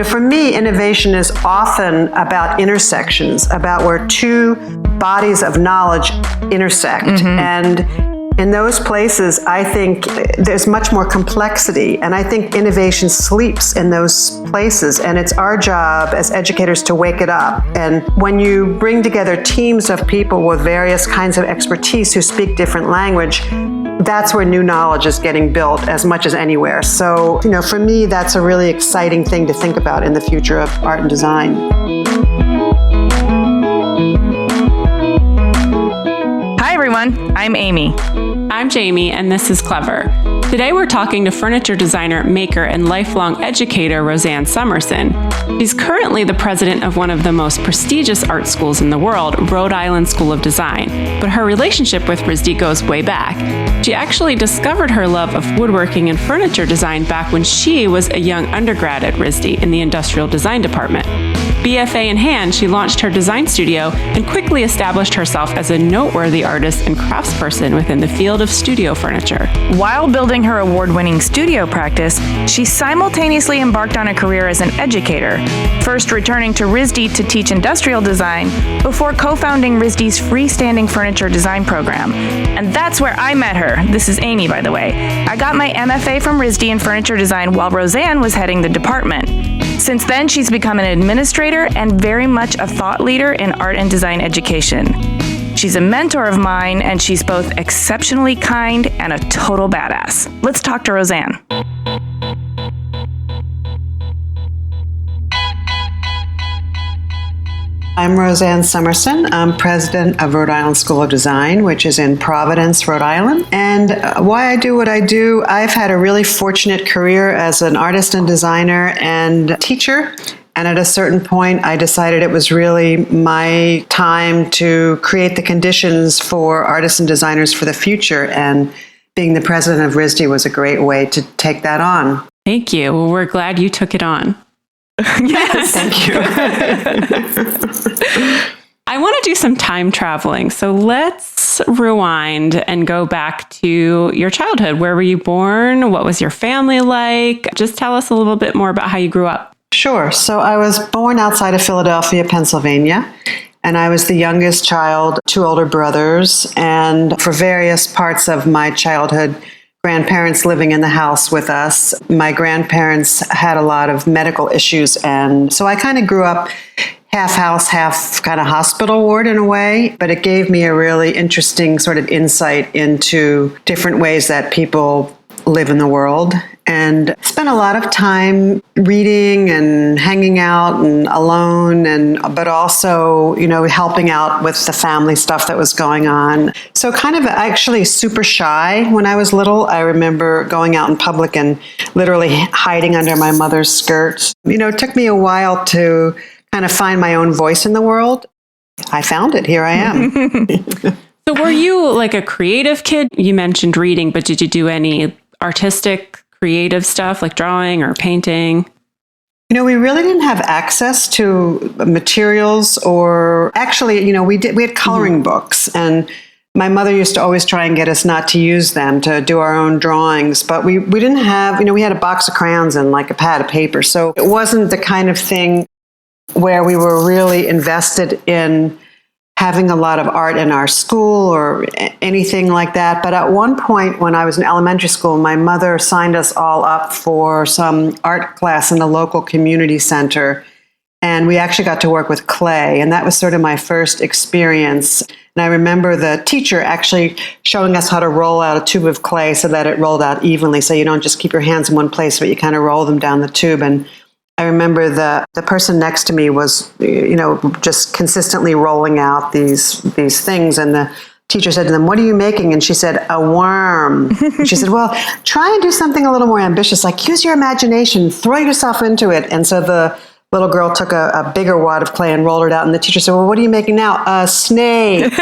For me, innovation is often about intersections, about where two bodies of knowledge intersect. And in those places, I think there's much more complexity. And I think innovation sleeps in those places. And it's our job as educators to wake it up. And when you bring together teams of people with various kinds of expertise who speak different language, that's where new knowledge is getting built as much as anywhere. So, for me, that's a really exciting thing to think about in the future of art and design. Hi, everyone. I'm Amy. I'm Jamie, and this is Clever. Today we're talking to furniture designer, maker, and lifelong educator Rosanne Somerson. She's currently the president of one of the most prestigious art schools in the world, Rhode Island School of Design. But her relationship with RISD goes way back. She actually discovered her love of woodworking and furniture design back when she was a young undergrad at RISD in the industrial design department. BFA in hand, she launched her design studio and quickly established herself as a noteworthy artist and craftsperson within the field of studio furniture. While building her award-winning studio practice, she simultaneously embarked on a career as an educator, first returning to RISD to teach industrial design before co-founding RISD's freestanding furniture design program. And that's where I met her. This is Amy, by the way. I got my MFA from RISD in furniture design while Rosanne was heading the department. Since then, she's become an administrator and very much a thought leader in art and design education. She's a mentor of mine, and she's both exceptionally kind and a total badass. Let's talk to Rosanne. I'm Rosanne Somerson. I'm president of Rhode Island School of Design, which is in Providence, Rhode Island. And why I do what I do, I've had a really fortunate career as an artist and designer and teacher. And at a certain point, I decided it was really my time to create the conditions for artists and designers for the future. And being the president of RISD was a great way to take that on. Thank you. Well, we're glad you took it on. Yes. Thank you. I want to do some time traveling. So let's rewind and go back to your childhood. Where were you born? What was your family like? Just tell us a little bit more about how you grew up. Sure. So I was born outside of Philadelphia, Pennsylvania, and I was the youngest child, two older brothers, and for various parts of my childhood, grandparents living in the house with us. My grandparents had a lot of medical issues, and so I kind of grew up half house, half kind of hospital ward in a way, but it gave me a really interesting sort of insight into different ways that people live in the world. And spent a lot of time reading and hanging out and alone, but also, helping out with the family stuff that was going on. So kind of actually super shy when I was little. I remember going out in public and literally hiding under my mother's skirt. It took me a while to kind of find my own voice in the world. I found it. Here I am. So were you like a creative kid? You mentioned reading, but did you do any artistic creative stuff like drawing or painting? We really didn't have access to materials, or actually, we had coloring books, and my mother used to always try and get us not to use them, to do our own drawings, but we didn't have, we had a box of crayons and like a pad of paper. So it wasn't the kind of thing where we were really invested in having a lot of art in our school or anything like that. But at one point when I was in elementary school, my mother signed us all up for some art class in the local community center. And we actually got to work with clay. And that was sort of my first experience. And I remember the teacher actually showing us how to roll out a tube of clay so that it rolled out evenly. So you don't just keep your hands in one place, but you kind of roll them down the tube. And I remember the person next to me was, just consistently rolling out these things. And the teacher said to them, "What are you making?" And she said, "A worm." And she said, "Well, try and do something a little more ambitious, like use your imagination, throw yourself into it." And so the little girl took a bigger wad of clay and rolled it out. And the teacher said, "Well, what are you making now?" "A snake."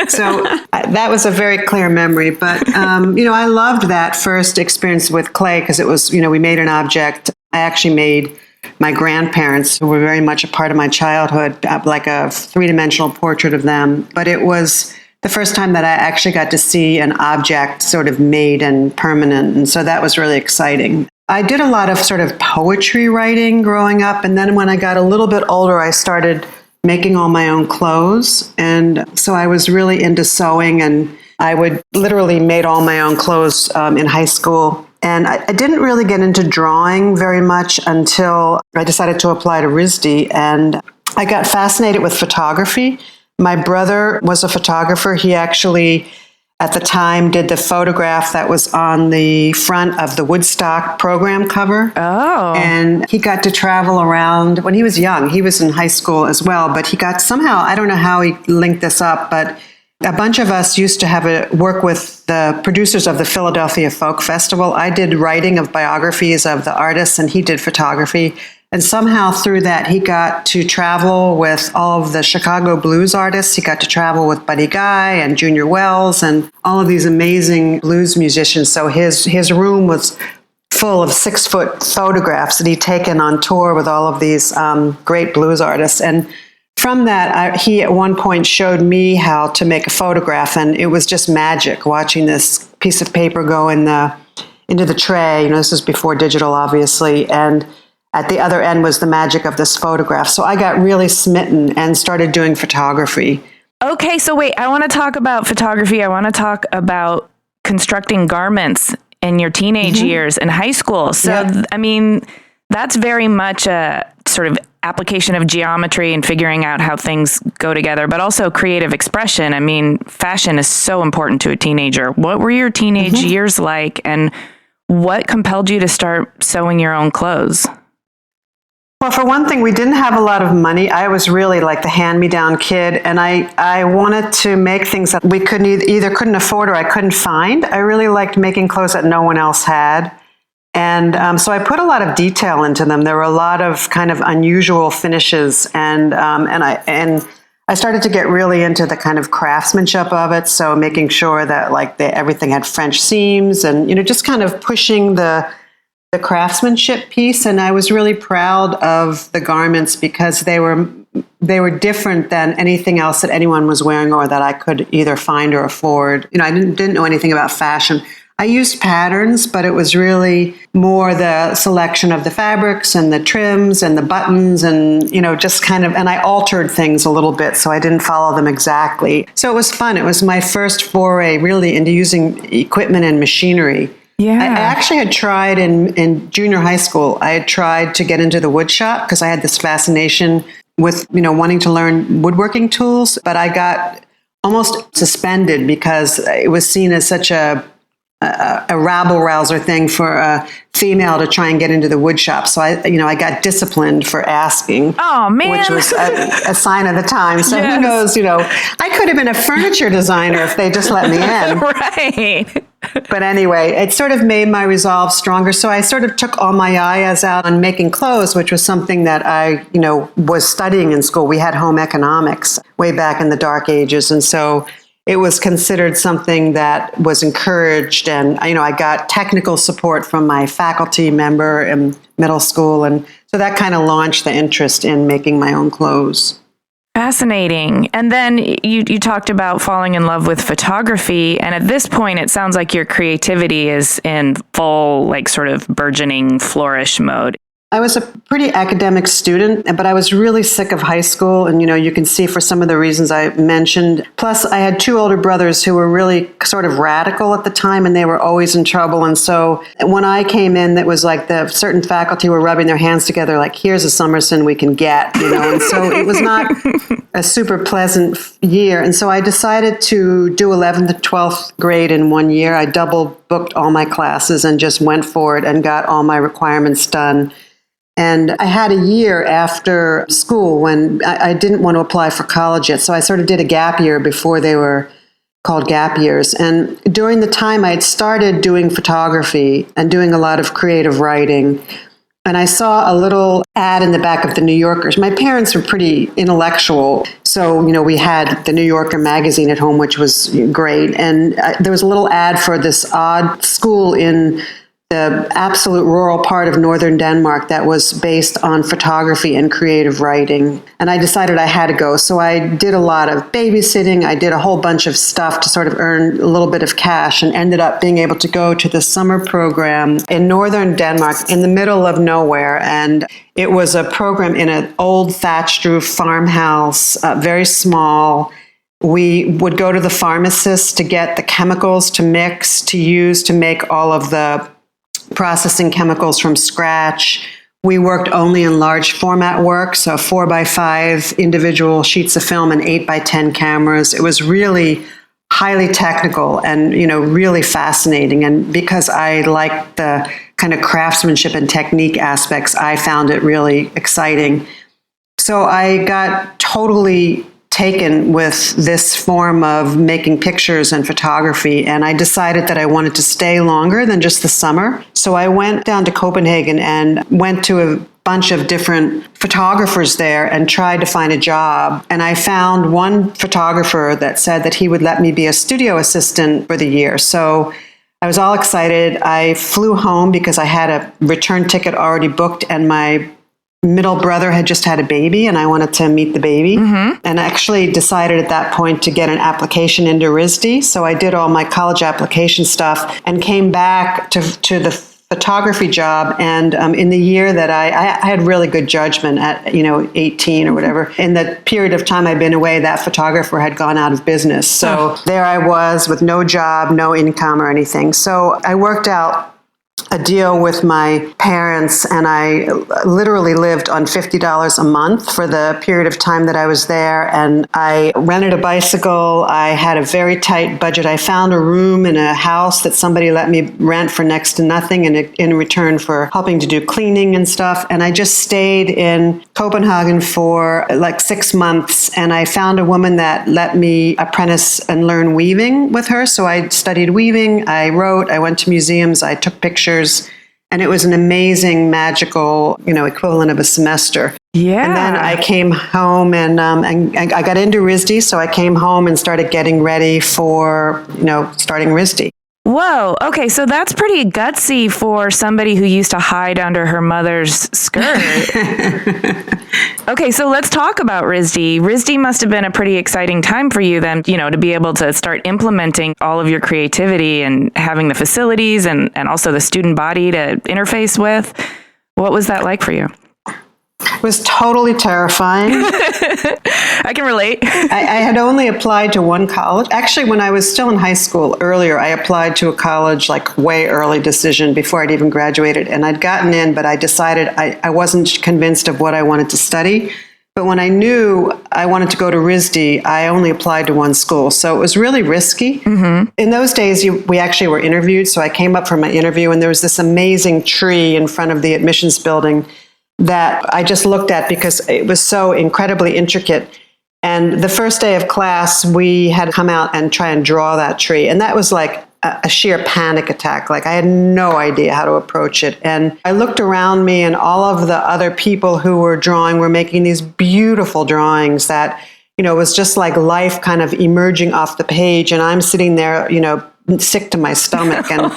So that was a very clear memory. But, I loved that first experience with clay because it was, we made an object. I actually made my grandparents, who were very much a part of my childhood, like a three-dimensional portrait of them. But it was the first time that I actually got to see an object sort of made and permanent. And so that was really exciting. I did a lot of sort of poetry writing growing up. And then when I got a little bit older, I started making all my own clothes. And so I was really into sewing, and I would literally made all my own clothes in high school. And I didn't really get into drawing very much until I decided to apply to RISD. And I got fascinated with photography. My brother was a photographer. He actually, at the time, did the photograph that was on the front of the Woodstock program cover. Oh. And he got to travel around when he was young. He was in high school as well, but he got somehow, I don't know how he linked this up, but a bunch of us used to have work with the producers of the Philadelphia Folk Festival. I did writing of biographies of the artists, and he did photography. And somehow through that, he got to travel with all of the Chicago blues artists. He got to travel with Buddy Guy and Junior Wells and all of these amazing blues musicians. So his room was full of 6-foot photographs that he'd taken on tour with all of these great blues artists. And from that, he at one point showed me how to make a photograph, and it was just magic watching this piece of paper go into the tray. You know, this was before digital, obviously, and at the other end was the magic of this photograph. So I got really smitten and started doing photography. Okay, so wait, I want to talk about photography. I want to talk about constructing garments in your teenage years in high school. So, Yeah. I mean, that's very much a sort of application of geometry and figuring out how things go together, but also creative expression. I mean, fashion is so important to a teenager. What were your teenage years like, and what compelled you to start sewing your own clothes? Well, for one thing, we didn't have a lot of money. I was really like the hand-me-down kid, and I wanted to make things that we either couldn't afford or I couldn't find. I really liked making clothes that no one else had. And so I put a lot of detail into them. There were a lot of kind of unusual finishes, and I started to get really into the kind of craftsmanship of it. So making sure that everything had French seams, and just kind of pushing the craftsmanship piece. And I was really proud of the garments because they were different than anything else that anyone was wearing or that I could either find or afford. I didn't know anything about fashion. I used patterns, but it was really more the selection of the fabrics and the trims and the buttons and, just kind of, and I altered things a little bit, so I didn't follow them exactly. So it was fun. It was my first foray really into using equipment and machinery. Yeah. I actually had tried in junior high school, I had tried to get into the woodshop because I had this fascination with, wanting to learn woodworking tools, but I got almost suspended because it was seen as such a rabble rouser thing for a female to try and get into the woodshop. So I got disciplined for asking. Oh, man. Which was a sign of the time. So Yes. who knows, I could have been a furniture designer if they just let me in. Right. But anyway, it sort of made my resolve stronger. So I sort of took all my eyes out on making clothes, which was something that I, was studying in school. We had home economics way back in the dark ages. And so it was considered something that was encouraged. And, I got technical support from my faculty member in middle school. And so that kind of launched the interest in making my own clothes. Fascinating. And then you talked about falling in love with photography. And at this point, it sounds like your creativity is in full, sort of burgeoning flourish mode. I was a pretty academic student, but I was really sick of high school. And, you can see for some of the reasons I mentioned. Plus, I had two older brothers who were really sort of radical at the time, and they were always in trouble. And so when I came in, that was like the certain faculty were rubbing their hands together, like, here's a Somerson we can get, And so it was not a super pleasant year. And so I decided to do 11th and 12th grade in 1 year. I double booked all my classes and just went for it and got all my requirements done. And I had a year after school when I didn't want to apply for college yet. So I sort of did a gap year before they were called gap years. And during the time I had started doing photography and doing a lot of creative writing. And I saw a little ad in the back of the New Yorkers. My parents were pretty intellectual. So, we had the New Yorker magazine at home, which was great. And there was a little ad for this odd school in the absolute rural part of northern Denmark that was based on photography and creative writing. And I decided I had to go. So I did a lot of babysitting. I did a whole bunch of stuff to sort of earn a little bit of cash, and ended up being able to go to the summer program in northern Denmark in the middle of nowhere. And it was a program in an old thatched roof farmhouse, very small. We would go to the pharmacist to get the chemicals to mix, to use to make all of the processing chemicals from scratch. We worked only in large format work, so 4x5 individual sheets of film and 8x10 cameras. It was really highly technical and, really fascinating. And because I liked the kind of craftsmanship and technique aspects, I found it really exciting. So I got totally taken with this form of making pictures and photography, and I decided that I wanted to stay longer than just the summer. So I went down to Copenhagen and went to a bunch of different photographers there and tried to find a job. And I found one photographer that said that he would let me be a studio assistant for the year. So I was all excited. I flew home because I had a return ticket already booked, and my middle brother had just had a baby and I wanted to meet the baby. And I actually decided at that point to get an application into RISD. So I did all my college application stuff and came back to the photography job. And in the year that I had really good judgment at, 18 or whatever. In the period of time I'd been away, that photographer had gone out of business. So there I was with no job, no income or anything. So I worked out a deal with my parents, and I literally lived on $50 a month for the period of time that I was there. And I rented a bicycle. I had a very tight budget. I found a room in a house that somebody let me rent for next to nothing in return for helping to do cleaning and stuff. And I just stayed in Copenhagen for like 6 months, and I found a woman that let me apprentice and learn weaving with her. So I studied weaving, I wrote, I went to museums, I took pictures, and it was an amazing, magical, equivalent of a semester. Yeah. And then I came home and I got into RISD, so I came home and started getting ready for, starting RISD. Whoa. Okay. So that's pretty gutsy for somebody who used to hide under her mother's skirt. Okay. So let's talk about RISD. RISD must have been a pretty exciting time for you then, to be able to start implementing all of your creativity and having the facilities and also the student body to interface with. What was that like for you? It was totally terrifying. I can relate. I had only applied to one college. Actually, when I was still in high school earlier, I applied to a college like way early decision before I'd even graduated. And I'd gotten in, but I decided I wasn't convinced of what I wanted to study. But when I knew I wanted to go to RISD, I only applied to one school. So it was really risky. Mm-hmm. In those days, we actually were interviewed. So I came up for my interview, and there was this amazing tree in front of the admissions building that I just looked at because it was so incredibly intricate. And the first day of class, we had to come out and try and draw that tree. And that was like a sheer panic attack. Like I had no idea how to approach it. And I looked around me, and all of the other people who were drawing were making these beautiful drawings that, was just like life kind of emerging off the page. And I'm sitting there, sick to my stomach. And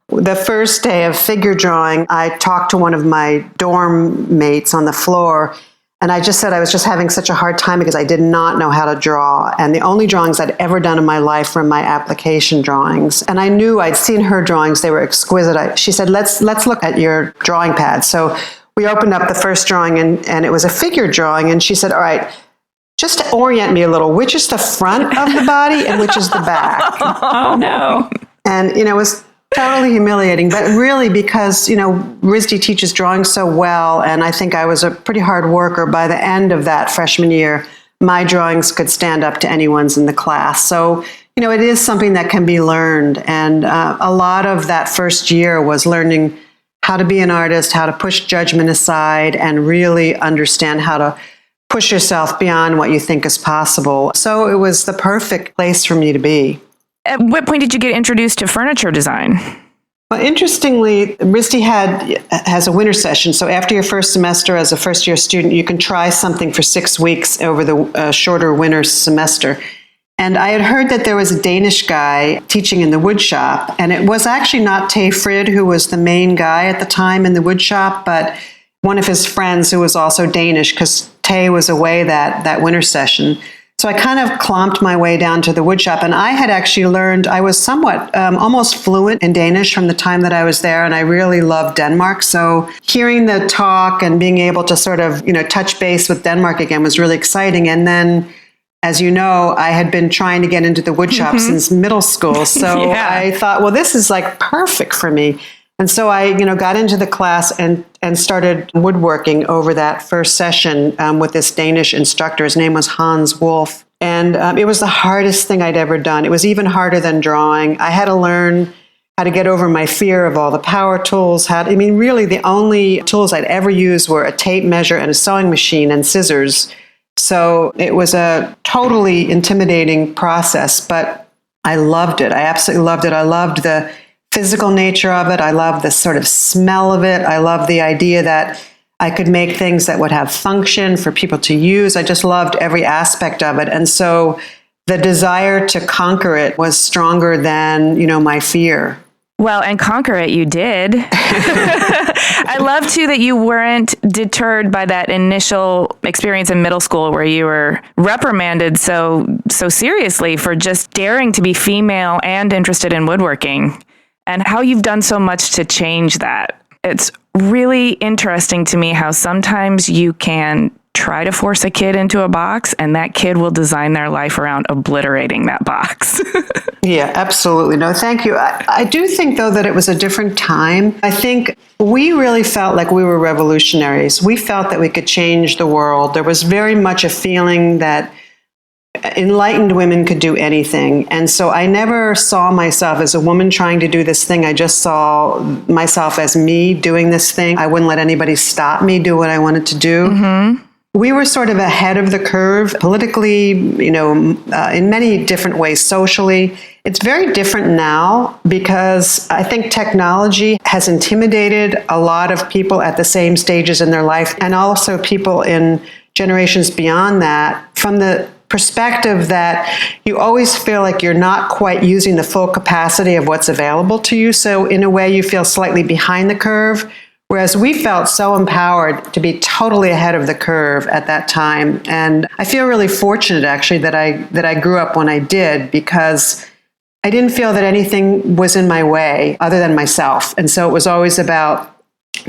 the first day of figure drawing, I talked to one of my dorm mates on the floor, and I just said I was just having such a hard time because I did not know how to draw. And the only drawings I'd ever done in my life were my application drawings. And I knew I'd seen her drawings. They were exquisite. She said, let's look at your drawing pad. So we opened up the first drawing, and it was a figure drawing. And she said, all right, just to orient me a little, which is the front of the body and which is the back? Oh, no. And, it was totally humiliating, but really because, RISD teaches drawing so well, and I think I was a pretty hard worker. By the end of that freshman year, my drawings could stand up to anyone's in the class. So, it is something that can be learned. And a lot of that first year was learning how to be an artist, how to push judgment aside, and really understand how to push yourself beyond what you think is possible. So it was the perfect place for me to be. At what point did you get introduced to furniture design? Well, interestingly, RISD has a winter session. So after your first semester as a first-year student, you can try something for 6 weeks over the shorter winter semester. And I had heard that there was a Danish guy teaching in the woodshop, and it was actually not Tay Frid who was the main guy at the time in the woodshop, but one of his friends who was also Danish, because Tay was away that winter session. So I kind of clomped my way down to the woodshop, and I had actually learned, I was somewhat almost fluent in Danish from the time that I was there, and I really loved Denmark. So hearing the talk and being able to sort of, touch base with Denmark again was really exciting. And then, as you know, I had been trying to get into the woodshop since middle school. So I thought, well, this is like perfect for me. And so I, got into the class and started woodworking over that first session with this Danish instructor. His name was Hans Wolf. And it was the hardest thing I'd ever done. It was even harder than drawing. I had to learn how to get over my fear of all the power tools. Really the only tools I'd ever used were a tape measure and a sewing machine and scissors. So it was a totally intimidating process, but I loved it. I absolutely loved it. I loved the physical nature of it. I love the sort of smell of it. I love the idea that I could make things that would have function for people to use. I just loved every aspect of it. And so the desire to conquer it was stronger than, my fear. Well, and conquer it you did. I love, too, that you weren't deterred by that initial experience in middle school where you were reprimanded so seriously for just daring to be female and interested in woodworking, and how you've done so much to change that. It's really interesting to me how sometimes you can try to force a kid into a box and that kid will design their life around obliterating that box. Yeah, absolutely. No, thank you. I do think, though, that it was a different time. I think we really felt like we were revolutionaries. We felt that we could change the world. There was very much a feeling that enlightened women could do anything. And so I never saw myself as a woman trying to do this thing. I just saw myself as me doing this thing. I wouldn't let anybody stop me do what I wanted to do. Mm-hmm. We were sort of ahead of the curve politically, in many different ways, socially. It's very different now because I think technology has intimidated a lot of people at the same stages in their life, and also people in generations beyond that, from the perspective that you always feel like you're not quite using the full capacity of what's available to you. So in a way, you feel slightly behind the curve. Whereas we felt so empowered to be totally ahead of the curve at that time. And I feel really fortunate, actually, that I grew up when I did, because I didn't feel that anything was in my way other than myself. And so it was always about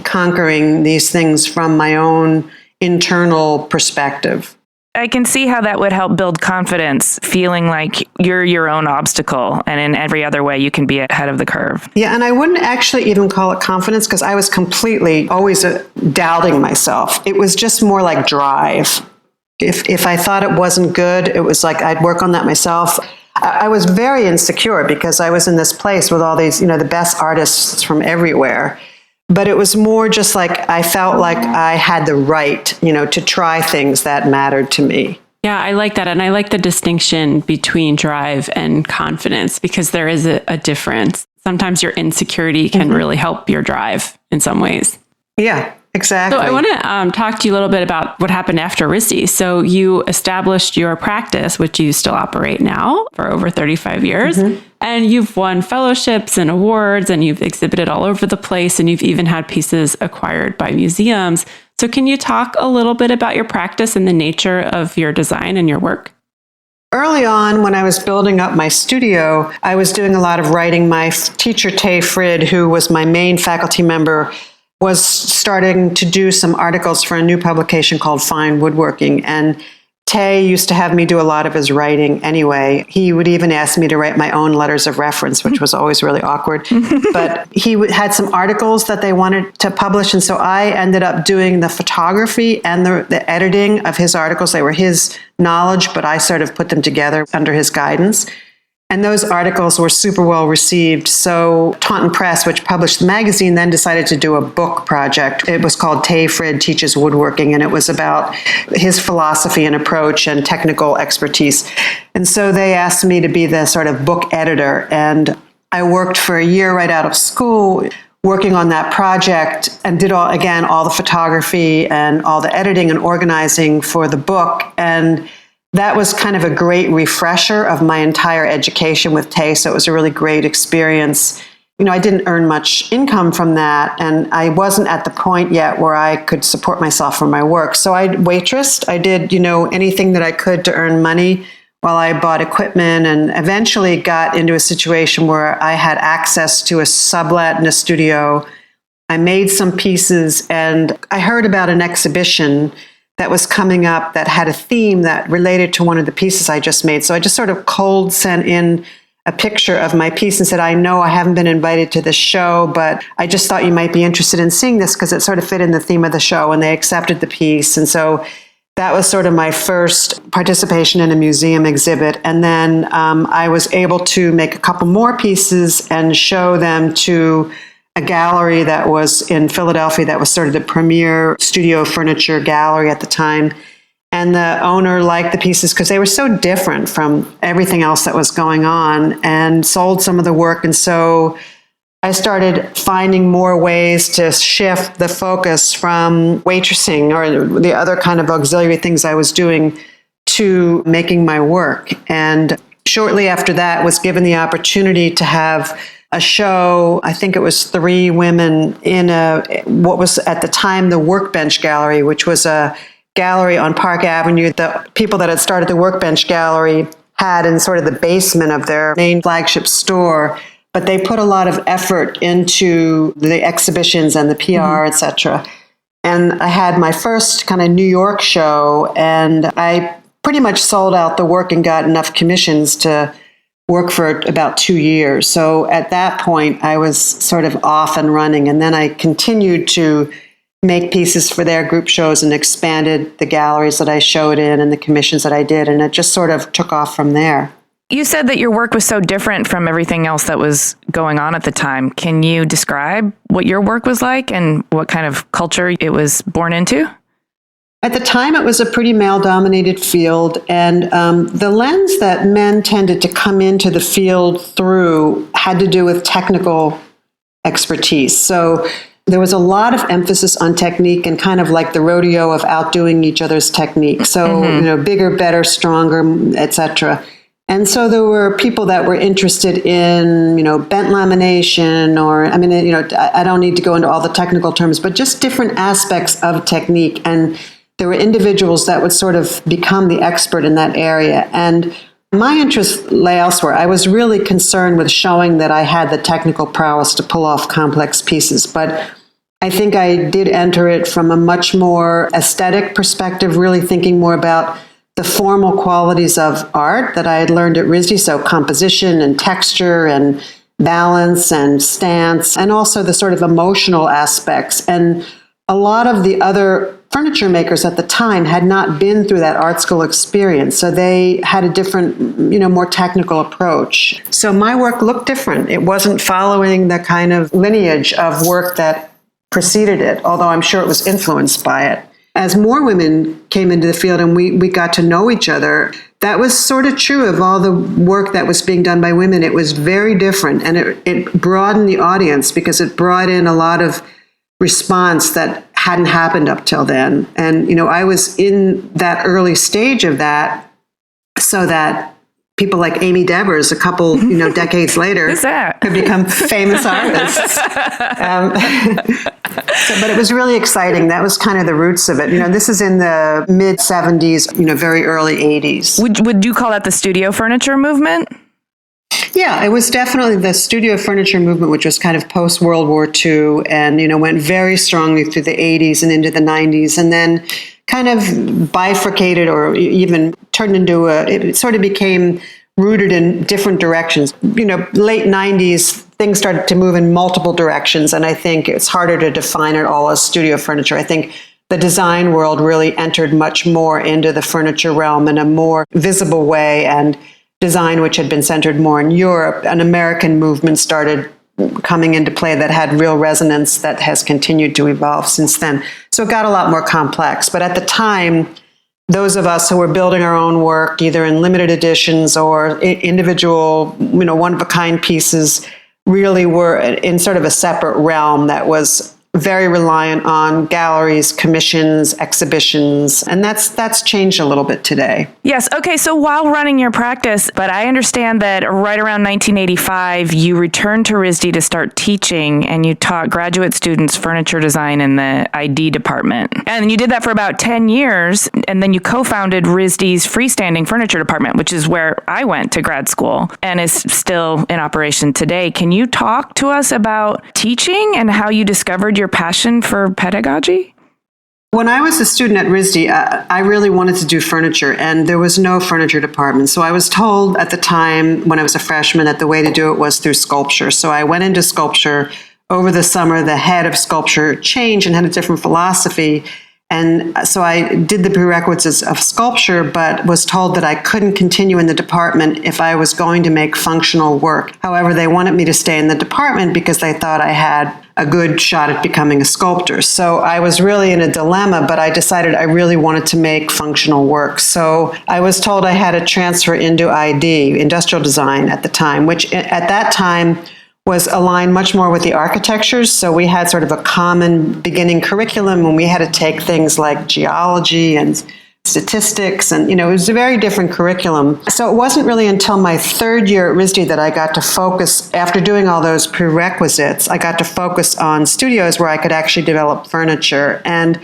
conquering these things from my own internal perspective. I can see how that would help build confidence, feeling like you're your own obstacle, and in every other way you can be ahead of the curve. Yeah, and I wouldn't actually even call it confidence, because I was completely always doubting myself. It was just more like drive. If I thought it wasn't good, it was like I'd work on that myself. I was very insecure because I was in this place with all these, the best artists from everywhere. But it was more just like I felt like I had the right, to try things that mattered to me. Yeah, I like that. And I like the distinction between drive and confidence, because there is a difference. Sometimes your insecurity can really help your drive in some ways. Yeah, exactly. So I want to talk to you a little bit about what happened after RISD. So you established your practice, which you still operate now for over 35 years. Mm-hmm. And you've won fellowships and awards, and you've exhibited all over the place, and you've even had pieces acquired by museums. So can you talk a little bit about your practice and the nature of your design and your work? Early on, when I was building up my studio, I was doing a lot of writing. My teacher, Tay Frid, who was my main faculty member, was starting to do some articles for a new publication called Fine Woodworking. And Tay used to have me do a lot of his writing anyway. He would even ask me to write my own letters of reference, which was always really awkward. But he had some articles that they wanted to publish. And so I ended up doing the photography and the editing of his articles. They were his knowledge, but I sort of put them together under his guidance. And those articles were super well received. So Taunton Press, which published the magazine, then decided to do a book project. It was called Tay Frid Teaches Woodworking, and it was about his philosophy and approach and technical expertise. And so they asked me to be the sort of book editor. And I worked for a year right out of school working on that project, and did all the photography and all the editing and organizing for the book. And that was kind of a great refresher of my entire education with Tay. So it was a really great experience. I didn't earn much income from that, and I wasn't at the point yet where I could support myself from my work. So I waitressed. I did, anything that I could to earn money while I bought equipment, and eventually got into a situation where I had access to a sublet in a studio. I made some pieces, and I heard about an exhibition that was coming up that had a theme that related to one of the pieces I just made. So I just sort of cold sent in a picture of my piece and said, I know I haven't been invited to this show, but I just thought you might be interested in seeing this because it sort of fit in the theme of the show, and they accepted the piece. And so that was sort of my first participation in a museum exhibit. And then I was able to make a couple more pieces and show them to a gallery that was in Philadelphia that was sort of the premier studio furniture gallery at the time. And the owner liked the pieces because they were so different from everything else that was going on, and sold some of the work. And so I started finding more ways to shift the focus from waitressing or the other kind of auxiliary things I was doing to making my work. And shortly after that was given the opportunity to have a show. I think it was 3 women in what was at the time the Workbench Gallery, which was a gallery on Park Avenue. The people that had started the Workbench Gallery had in sort of the basement of their main flagship store, but they put a lot of effort into the exhibitions and the PR, et cetera. And I had my first kind of New York show, and I pretty much sold out the work and got enough commissions to work for about 2 years. So at that point, I was sort of off and running. And then I continued to make pieces for their group shows and expanded the galleries that I showed in and the commissions that I did. And it just sort of took off from there. You said that your work was so different from everything else that was going on at the time. Can you describe what your work was like and what kind of culture it was born into? At the time, it was a pretty male-dominated field, and the lens that men tended to come into the field through had to do with technical expertise. So there was a lot of emphasis on technique and kind of like the rodeo of outdoing each other's technique. So, bigger, better, stronger, etc. And so there were people that were interested in, bent lamination or, I don't need to go into all the technical terms, but just different aspects of technique. And there were individuals that would sort of become the expert in that area. And my interest lay elsewhere. I was really concerned with showing that I had the technical prowess to pull off complex pieces. But I think I did enter it from a much more aesthetic perspective, really thinking more about the formal qualities of art that I had learned at RISD. So composition and texture and balance and stance, and also the sort of emotional aspects. And a lot of the other furniture makers at the time had not been through that art school experience. So they had a different, more technical approach. So my work looked different. It wasn't following the kind of lineage of work that preceded it, although I'm sure it was influenced by it. As more women came into the field and we got to know each other, that was sort of true of all the work that was being done by women. It was very different, and it broadened the audience because it brought in a lot of response that hadn't happened up till then. And, I was in that early stage of that so that people like Amy Devers, a couple, decades later, could become famous artists. But it was really exciting. That was kind of the roots of it. This is in the mid 70s, very early 80s. Would you call that the studio furniture movement? Yeah, it was definitely the studio furniture movement, which was kind of post-World War II and, went very strongly through the 80s and into the 90s, and then kind of bifurcated or even turned into it sort of became rooted in different directions. Late 90s, things started to move in multiple directions, and I think it's harder to define it all as studio furniture. I think the design world really entered much more into the furniture realm in a more visible way, and design, which had been centered more in Europe, an American movement started coming into play that had real resonance that has continued to evolve since then. So it got a lot more complex. But at the time, those of us who were building our own work, either in limited editions or individual, one-of-a-kind pieces, really were in sort of a separate realm that was very reliant on galleries, commissions, exhibitions, and that's changed a little bit today. Yes. Okay. So while running your practice, but I understand that right around 1985, you returned to RISD to start teaching, and you taught graduate students furniture design in the ID department. And you did that for about 10 years, and then you co-founded RISD's freestanding furniture department, which is where I went to grad school and is still in operation today. Can you talk to us about teaching and how you discovered your passion for pedagogy? When I was a student at RISD, I really wanted to do furniture, and there was no furniture department. So I was told at the time when I was a freshman that the way to do it was through sculpture. So I went into sculpture. Over the summer, the head of sculpture changed and had a different philosophy. And so I did the prerequisites of sculpture, but was told that I couldn't continue in the department if I was going to make functional work. However, they wanted me to stay in the department because they thought I had a good shot at becoming a sculptor. So I was really in a dilemma, but I decided I really wanted to make functional work. So I was told I had to transfer into ID, industrial design at the time, which at that time was aligned much more with the architectures. So we had sort of a common beginning curriculum, and we had to take things like geology and statistics, and it was a very different curriculum. So it wasn't really until my third year at RISD that I got to focus, after doing all those prerequisites, I got to focus on studios where I could actually develop furniture. And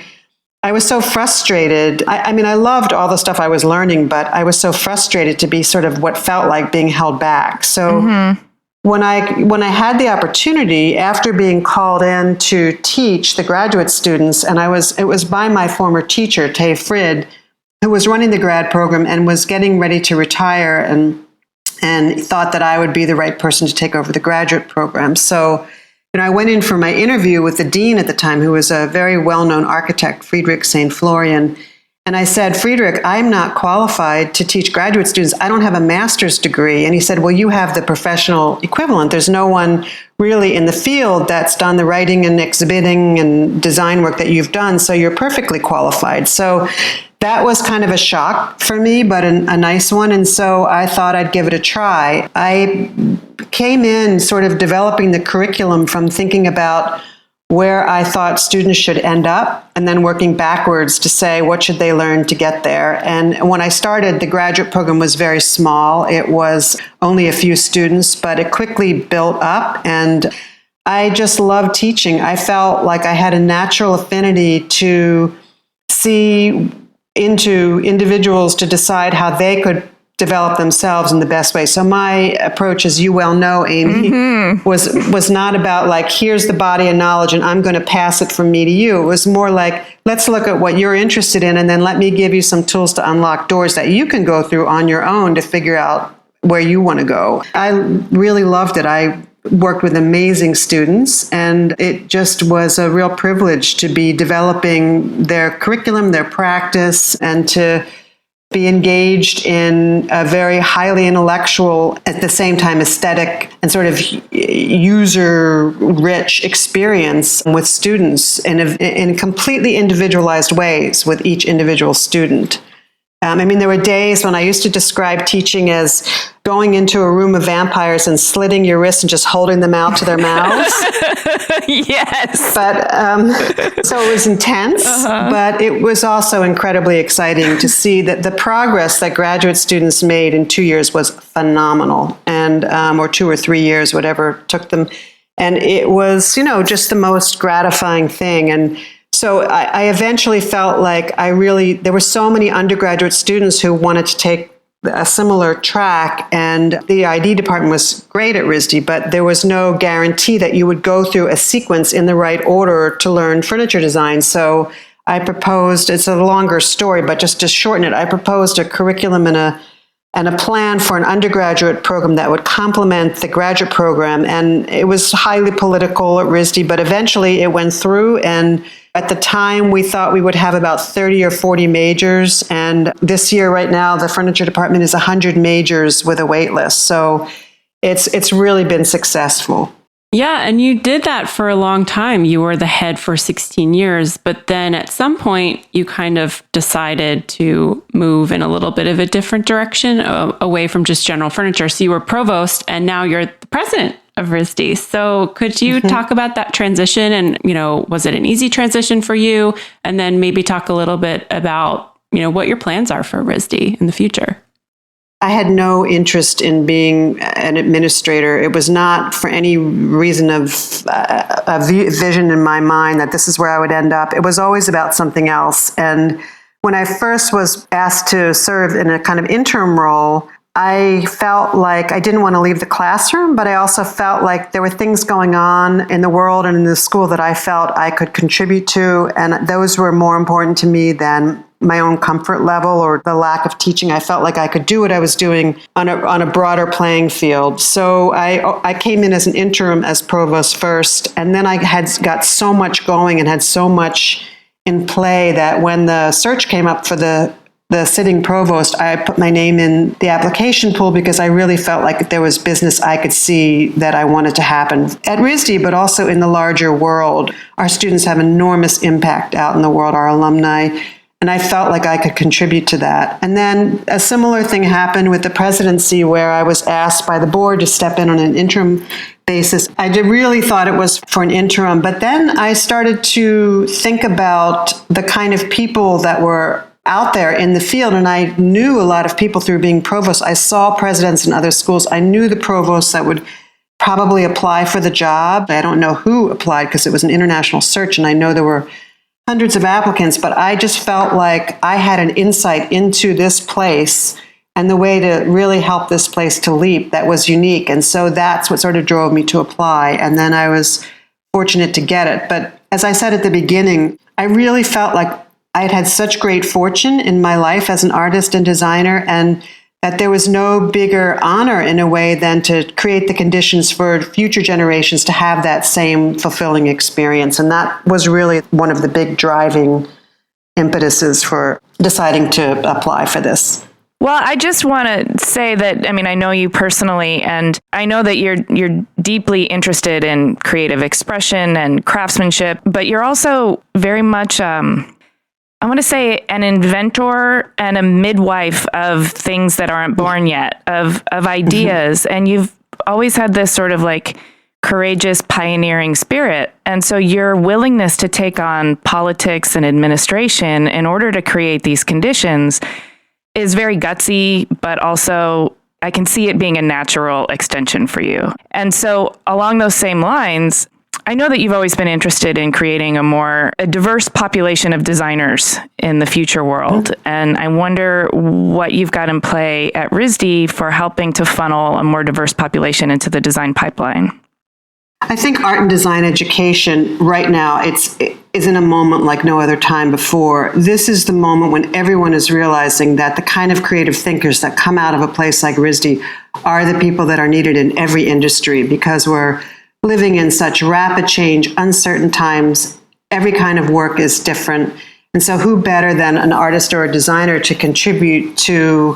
I was so frustrated. I mean, I loved all the stuff I was learning, but I was so frustrated to be sort of what felt like being held back. So when I had the opportunity, after being called in to teach the graduate students, and it was by my former teacher, Tay Frid, who was running the grad program and was getting ready to retire, and thought that I would be the right person to take over the graduate program. So, I went in for my interview with the dean at the time, who was a very well-known architect, Friedrich St. Florian. And I said, Friedrich, I'm not qualified to teach graduate students. I don't have a master's degree. And he said, well, you have the professional equivalent. There's no one really in the field that's done the writing and exhibiting and design work that you've done, so you're perfectly qualified. So that was kind of a shock for me, but a nice one. And so I thought I'd give it a try. I came in sort of developing the curriculum from thinking about where I thought students should end up, and then working backwards to say, what should they learn to get there? And when I started, the graduate program was very small. It was only a few students, but it quickly built up, and I just loved teaching. I felt like I had a natural affinity to see into individuals to decide how they could develop themselves in the best way. So my approach, as you well know, Amy, was not about like, here's the body of knowledge and I'm going to pass it from me to you. It was more like, let's look at what you're interested in, and then let me give you some tools to unlock doors that you can go through on your own to figure out where you want to go. I really loved it. I worked with amazing students, and it just was a real privilege to be developing their curriculum, their practice, and to be engaged in a very highly intellectual, at the same time aesthetic and sort of user-rich experience with students in completely individualized ways with each individual student. I mean, there were days when I used to describe teaching as going into a room of vampires and slitting your wrists and just holding them out to their mouths. Yes. But so it was intense, but it was also incredibly exciting to see that the progress that graduate students made in 2 years was phenomenal, and or 2 or 3 years, whatever it took them. And it was, just the most gratifying thing. And so I eventually felt like there were so many undergraduate students who wanted to take a similar track, and the ID department was great at RISD, but there was no guarantee that you would go through a sequence in the right order to learn furniture design. So I proposed, it's a longer story, but just to shorten it, I proposed a curriculum and a plan for an undergraduate program that would complement the graduate program. And it was highly political at RISD, but eventually it went through. And at the time, we thought we would have about 30 or 40 majors. And this year, right now, the furniture department is 100 majors with a wait list. So it's really been successful. Yeah, and you did that for a long time. You were the head for 16 years, but then at some point you kind of decided to move in a little bit of a different direction, away from just general furniture. So you were provost, and now you're the president of RISD. So could you talk about that transition and, was it an easy transition for you? And then maybe talk a little bit about, what your plans are for RISD in the future. I had no interest in being an administrator. It was not for any reason of a vision in my mind that this is where I would end up. It was always about something else. And when I first was asked to serve in a kind of interim role, I felt like I didn't want to leave the classroom, but I also felt like there were things going on in the world and in the school that I felt I could contribute to, and those were more important to me than my own comfort level or the lack of teaching. I felt like I could do what I was doing on a broader playing field. So I came in as an interim as provost first, and then I had got so much going and had so much in play that when the search came up for the sitting provost, I put my name in the application pool because I really felt like there was business I could see that I wanted to happen at RISD, but also in the larger world. Our students have enormous impact out in the world, our alumni, and I felt like I could contribute to that. And then a similar thing happened with the presidency where I was asked by the board to step in on an interim basis. I really thought it was for an interim, but then I started to think about the kind of people that were out there in the field, and I knew a lot of people through being provost. I saw presidents in other schools. I knew the provosts that would probably apply for the job. I don't know who applied because it was an international search, and I know there were hundreds of applicants, but I just felt like I had an insight into this place and the way to really help this place to leap that was unique. And so that's what sort of drove me to apply. And then I was fortunate to get it. But as I said at the beginning, I really felt like I had had such great fortune in my life as an artist and designer, and that there was no bigger honor in a way than to create the conditions for future generations to have that same fulfilling experience. And that was really one of the big driving impetuses for deciding to apply for this. Well, I just want to say that, I know you personally, and I know that you're deeply interested in creative expression and craftsmanship, but you're also very much I want to say an inventor and a midwife of things that aren't born yet, of ideas. And you've always had this sort of like courageous pioneering spirit. And so your willingness to take on politics and administration in order to create these conditions is very gutsy, but also I can see it being a natural extension for you. And so along those same lines, I know that you've always been interested in creating a diverse population of designers in the future world. And I wonder what you've got in play at RISD for helping to funnel a more diverse population into the design pipeline. I think art and design education right now is in a moment like no other time before. This is the moment when everyone is realizing that the kind of creative thinkers that come out of a place like RISD are the people that are needed in every industry, because we're living in such rapid change, uncertain times. Every kind of work is different. And so who better than an artist or a designer to contribute to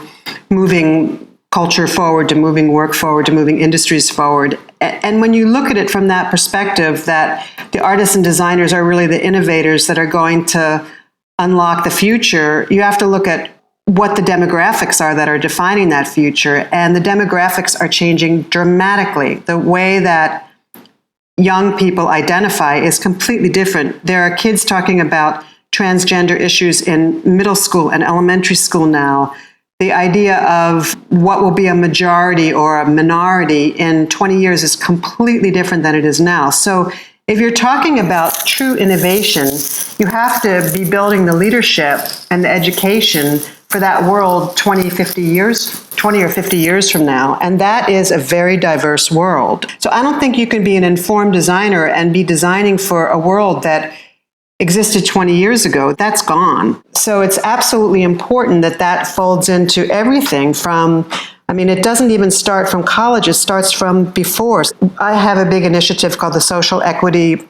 moving culture forward, to moving work forward, to moving industries forward. And when you look at it from that perspective, that the artists and designers are really the innovators that are going to unlock the future, you have to look at what the demographics are that are defining that future. And the demographics are changing dramatically. The way that young people identify is completely different. There are kids talking about transgender issues in middle school and elementary school now. The idea of what will be a majority or a minority in 20 years is completely different than it is now. So if you're talking about true innovation, you have to be building the leadership and the education for that world 20 or 50 years from now. And that is a very diverse world. So I don't think you can be an informed designer and be designing for a world that existed 20 years ago. That's gone. So it's absolutely important that that folds into everything from, it doesn't even start from college, it starts from before. I have a big initiative called the Social Equity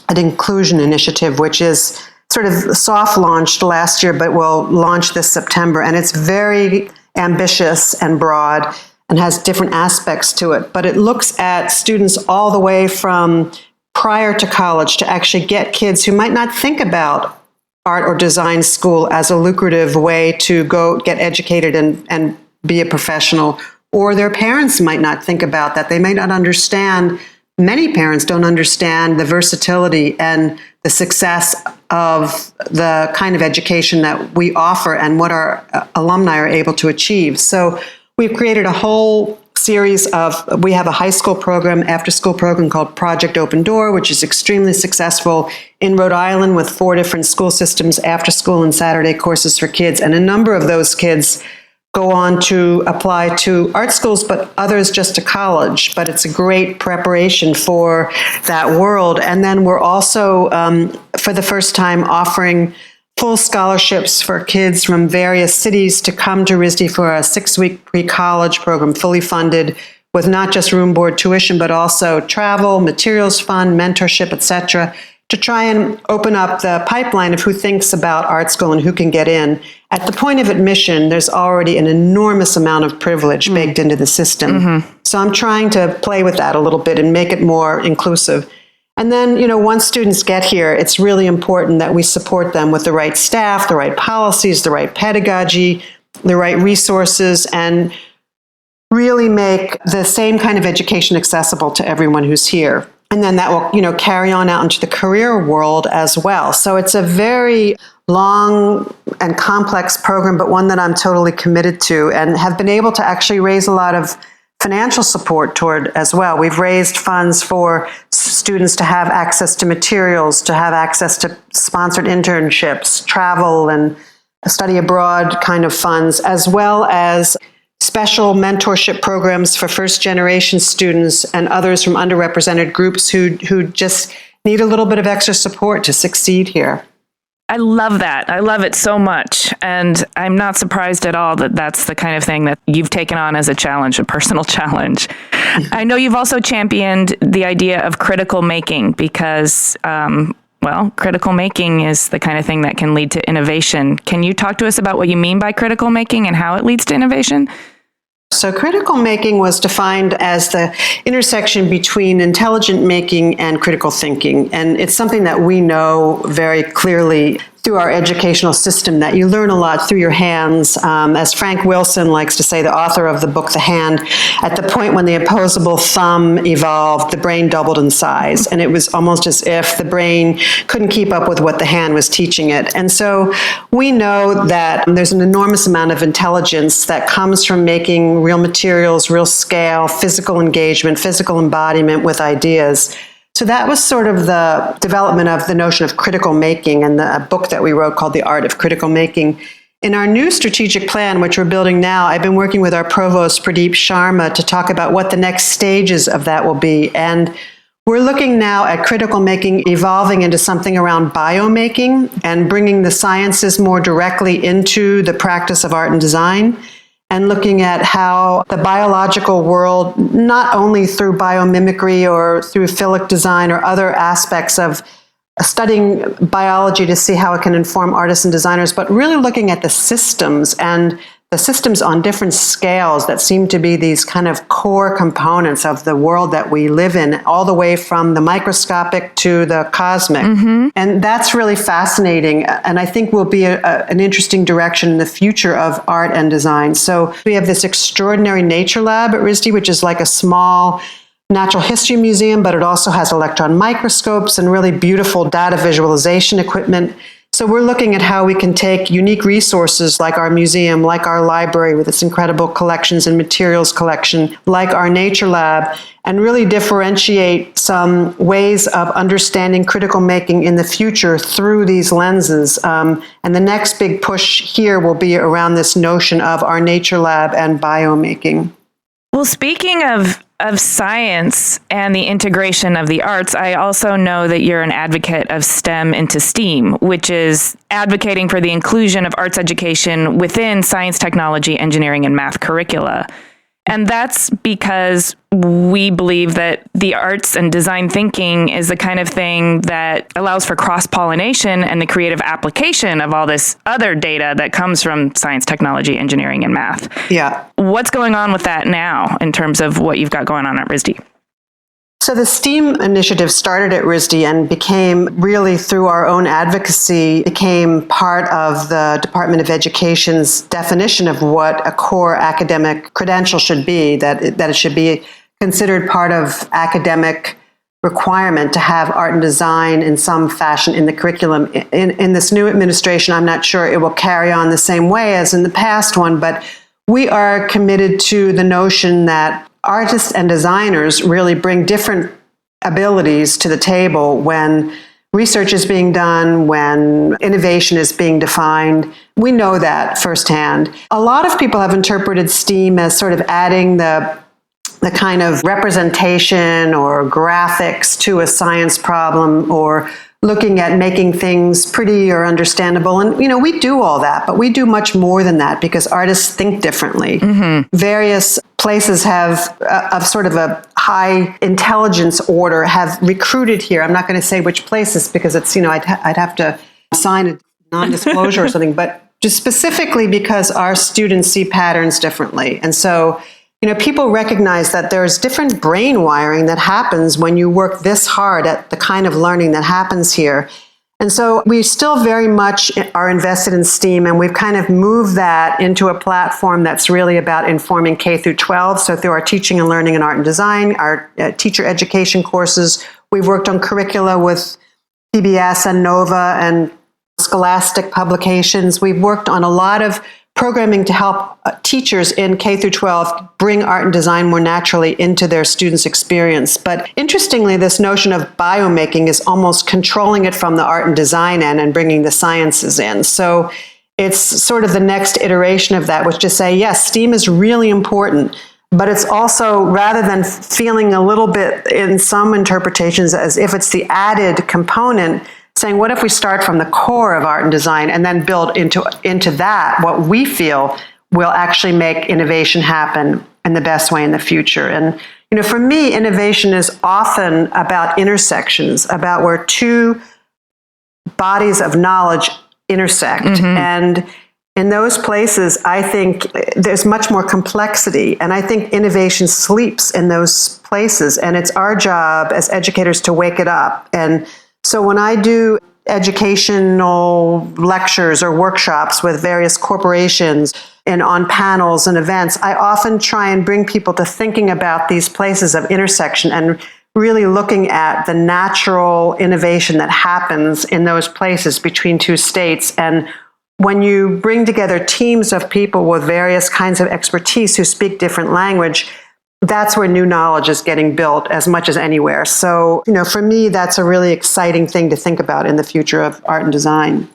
and Inclusion Initiative, which is sort of soft launched last year, but will launch this September. And it's very ambitious and broad and has different aspects to it. But it looks at students all the way from prior to college to actually get kids who might not think about art or design school as a lucrative way to go get educated and be a professional or their parents might not think about that. They may not understand. Many parents don't understand the versatility and the success of the kind of education that we offer and what our alumni are able to achieve. So we've created a whole series we have a high school program, after school program called Project Open Door, which is extremely successful in Rhode Island with 4 different school systems, after school and Saturday courses for kids. And a number of those kids go on to apply to art schools, but others just to college. But it's a great preparation for that world. And then we're also, for the first time, offering full scholarships for kids from various cities to come to RISD for a 6-week pre-college program, fully funded, with not just room, board, tuition, but also travel, materials fund, mentorship, etc., to try and open up the pipeline of who thinks about art school and who can get in. At the point of admission, there's already an enormous amount of privilege baked into the system. So I'm trying to play with that a little bit and make it more inclusive. And then, once students get here, it's really important that we support them with the right staff, the right policies, the right pedagogy, the right resources, and really make the same kind of education accessible to everyone who's here. And then that will, carry on out into the career world as well. So it's a very long and complex program, but one that I'm totally committed to and have been able to actually raise a lot of financial support toward as well. We've raised funds for students to have access to materials, to have access to sponsored internships, travel, and study abroad kind of funds, as well as special mentorship programs for first-generation students and others from underrepresented groups who just need a little bit of extra support to succeed here. I love that. I love it so much. And I'm not surprised at all that that's the kind of thing that you've taken on as a challenge, a personal challenge. I know you've also championed the idea of critical making because, critical making is the kind of thing that can lead to innovation. Can you talk to us about what you mean by critical making and how it leads to innovation? So critical making was defined as the intersection between intelligent making and critical thinking. And it's something that we know very clearly through our educational system, that you learn a lot through your hands. As Frank Wilson likes to say, the author of the book, The Hand, at the point when the opposable thumb evolved, the brain doubled in size. And it was almost as if the brain couldn't keep up with what the hand was teaching it. And so we know that there's an enormous amount of intelligence that comes from making real materials, real scale, physical engagement, physical embodiment with ideas. So that was sort of the development of the notion of critical making and the book that we wrote called The Art of Critical Making. In our new strategic plan, which we're building now, I've been working with our provost, Pradeep Sharma, to talk about what the next stages of that will be. And we're looking now at critical making evolving into something around biomaking and bringing the sciences more directly into the practice of art and design, and looking at how the biological world, not only through biomimicry or through philic design or other aspects of studying biology to see how it can inform artists and designers, but really looking at the systems and the systems on different scales that seem to be these kind of core components of the world that we live in, all the way from the microscopic to the cosmic. And that's really fascinating, and I think will be an interesting direction in the future of art and design. So we have this extraordinary nature lab at RISD, which is like a small natural history museum, but it also has electron microscopes and really beautiful data visualization equipment. So we're looking at how we can take unique resources like our museum, like our library with its incredible collections and materials collection, like our nature lab, and really differentiate some ways of understanding critical making in the future through these lenses. And the next big push here will be around this notion of our nature lab and biomaking. Well, speaking of science and the integration of the arts, I also know that you're an advocate of STEM into STEAM, which is advocating for the inclusion of arts education within science, technology, engineering, and math curricula. And that's because we believe that the arts and design thinking is the kind of thing that allows for cross-pollination and the creative application of all this other data that comes from science, technology, engineering, and math. Yeah. What's going on with that now in terms of what you've got going on at RISD? So the STEAM initiative started at RISD and became really through our own advocacy, became part of the Department of Education's definition of what a core academic credential should be, that it should be considered part of academic requirement to have art and design in some fashion in the curriculum. In this new administration, I'm not sure it will carry on the same way as in the past one, but we are committed to the notion that artists and designers really bring different abilities to the table when research is being done, when innovation is being defined. We know that firsthand. A lot of people have interpreted STEAM as sort of adding the kind of representation or graphics to a science problem, or looking at making things pretty or understandable. And, we do all that, but we do much more than that because artists think differently. Mm-hmm. Various places have, of sort of a high intelligence order, have recruited here. I'm not going to say which places because it's, I'd have to sign a non-disclosure or something, but just specifically because our students see patterns differently. And so, people recognize that there's different brain wiring that happens when you work this hard at the kind of learning that happens here. And so we still very much are invested in STEAM, and we've kind of moved that into a platform that's really about informing K through 12. So through our teaching and learning in art and design, our teacher education courses, we've worked on curricula with PBS and NOVA and Scholastic publications. We've worked on a lot of programming to help teachers in K through 12 bring art and design more naturally into their students' experience. But interestingly, this notion of biomaking is almost controlling it from the art and design end and bringing the sciences in. So it's sort of the next iteration of that, which is to say, yes, STEAM is really important, but it's also, rather than feeling a little bit in some interpretations as if it's the added component, saying, what if we start from the core of art and design and then build into that what we feel will actually make innovation happen in the best way in the future? And, for me, innovation is often about intersections, about where two bodies of knowledge intersect. Mm-hmm. And in those places, I think there's much more complexity. And I think innovation sleeps in those places. And it's our job as educators to wake it up. And so when I do educational lectures or workshops with various corporations and on panels and events, I often try and bring people to thinking about these places of intersection and really looking at the natural innovation that happens in those places between two states. And when you bring together teams of people with various kinds of expertise who speak different language, that's where new knowledge is getting built as much as anywhere. So, for me, that's a really exciting thing to think about in the future of art and design.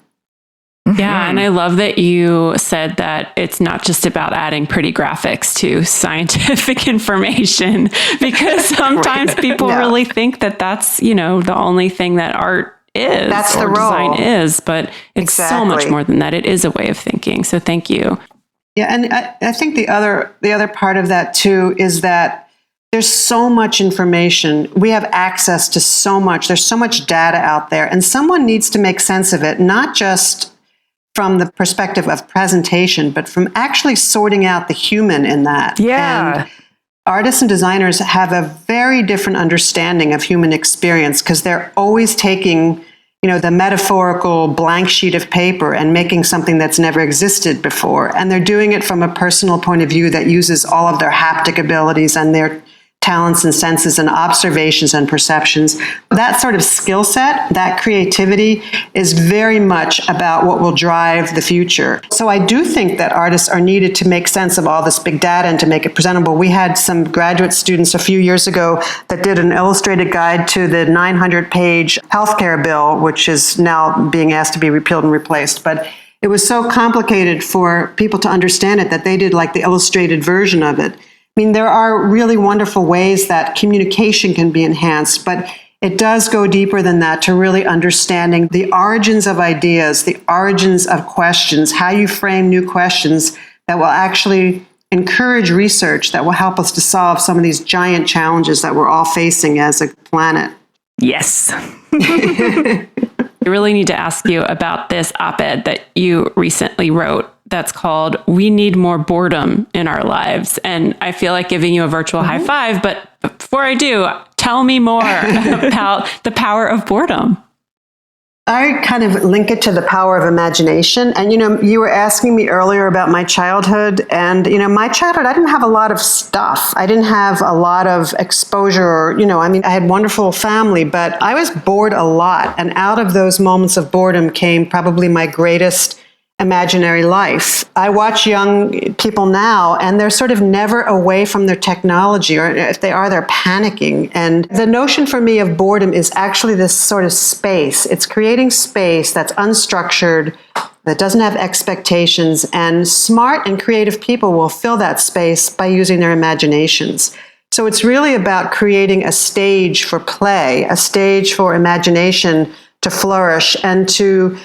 Yeah, and I love that you said that it's not just about adding pretty graphics to scientific information, because sometimes right. people really think that that's, the only thing that art is, that's or the role. Design is, but it's so much more than that. It is a way of thinking. So thank you. Yeah, and I think the other part of that too is that there's so much information. We have access to so much. There's so much data out there, and someone needs to make sense of it, not just from the perspective of presentation, but from actually sorting out the human in that. Yeah. And artists and designers have a very different understanding of human experience because they're always taking the metaphorical blank sheet of paper and making something that's never existed before. And they're doing it from a personal point of view that uses all of their haptic abilities and their talents and senses and observations and perceptions. That sort of skill set, that creativity is very much about what will drive the future. So I do think that artists are needed to make sense of all this big data and to make it presentable. We had some graduate students a few years ago that did an illustrated guide to the 900-page healthcare bill, which is now being asked to be repealed and replaced. But it was so complicated for people to understand it that they did like the illustrated version of it. I mean, there are really wonderful ways that communication can be enhanced, but it does go deeper than that to really understanding the origins of ideas, the origins of questions, how you frame new questions that will actually encourage research that will help us to solve some of these giant challenges that we're all facing as a planet. Yes. I really need to ask you about this op-ed that you recently wrote that's called We Need More Boredom in Our Lives. And I feel like giving you a virtual high five, but before I do, tell me more about the power of boredom. I kind of link it to the power of imagination. And, you were asking me earlier about my childhood. And, my childhood, I didn't have a lot of stuff. I didn't have a lot of exposure. I had a wonderful family, but I was bored a lot. And out of those moments of boredom came probably my greatest imaginary life. I watch young people now, and they're sort of never away from their technology, or if they are, they're panicking. And the notion for me of boredom is actually this sort of space. It's creating space that's unstructured, that doesn't have expectations, and smart and creative people will fill that space by using their imaginations. So it's really about creating a stage for play, a stage for imagination to flourish, and to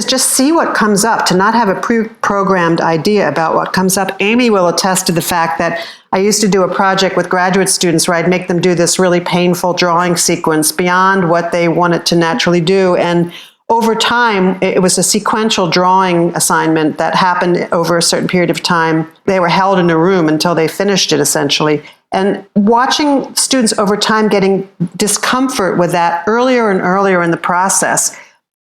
just see what comes up, to not have a pre-programmed idea about what comes up. Amy will attest to the fact that I used to do a project with graduate students where I'd make them do this really painful drawing sequence beyond what they wanted to naturally do. And over time, it was a sequential drawing assignment that happened over a certain period of time. They were held in a room until they finished it, essentially. And watching students over time getting discomfort with that earlier and earlier in the process.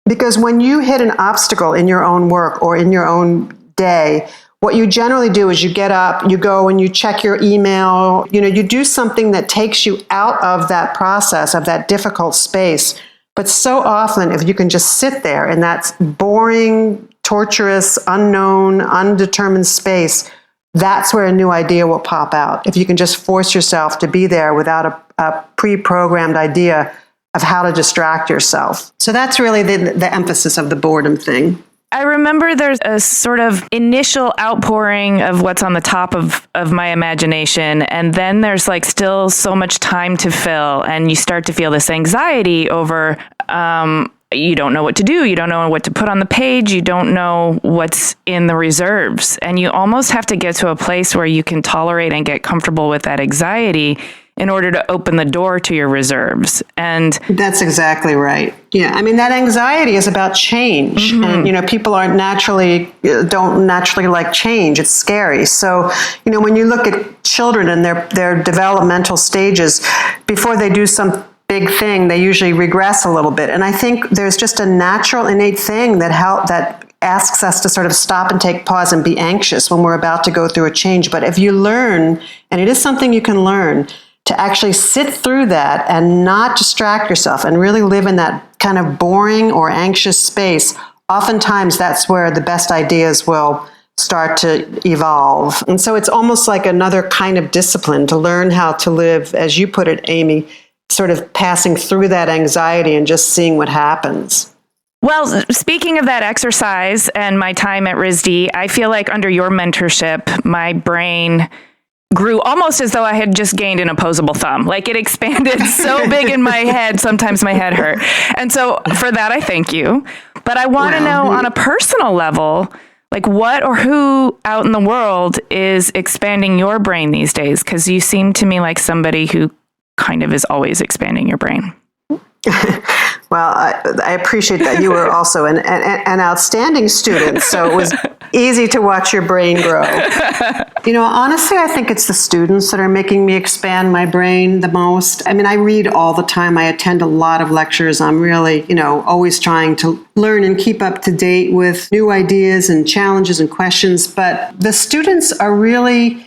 Because when you hit an obstacle in your own work or in your own day, what you generally do is you get up, you go and you check your email, you do something that takes you out of that process, of that difficult space. But so often, if you can just sit there in that boring, torturous, unknown, undetermined space, that's where a new idea will pop out. If you can just force yourself to be there without a pre-programmed idea of how to distract yourself. So that's really the emphasis of the boredom thing. I remember there's a sort of initial outpouring of what's on the top of my imagination. And then there's like still so much time to fill. And you start to feel this anxiety over, you don't know what to do. You don't know what to put on the page. You don't know what's in the reserves. And you almost have to get to a place where you can tolerate and get comfortable with that anxiety in order to open the door to your reserves. And that's exactly right. Yeah. That anxiety is about change. And, people don't naturally like change. It's scary. So, when you look at children and their developmental stages, before they do some big thing, they usually regress a little bit. And I think there's just a natural innate thing that asks us to sort of stop and take pause and be anxious when we're about to go through a change. But if you learn, and it is something you can learn, to actually sit through that and not distract yourself and really live in that kind of boring or anxious space, oftentimes that's where the best ideas will start to evolve. And so it's almost like another kind of discipline to learn how to live, as you put it, Amy, sort of passing through that anxiety and just seeing what happens. Well, speaking of that exercise and my time at RISD, I feel like under your mentorship, my brain grew almost as though I had just gained an opposable thumb. Like it expanded so big in my head, sometimes my head hurt. And so for that, I thank you. But I want to know on a personal level, like what or who out in the world is expanding your brain these days? Because you seem to me like somebody who kind of is always expanding your brain. Well, I appreciate that. You were also an outstanding student, so it was easy to watch your brain grow. Honestly, I think it's the students that are making me expand my brain the most. I read all the time. I attend a lot of lectures. I'm really, always trying to learn and keep up to date with new ideas and challenges and questions. But the students are really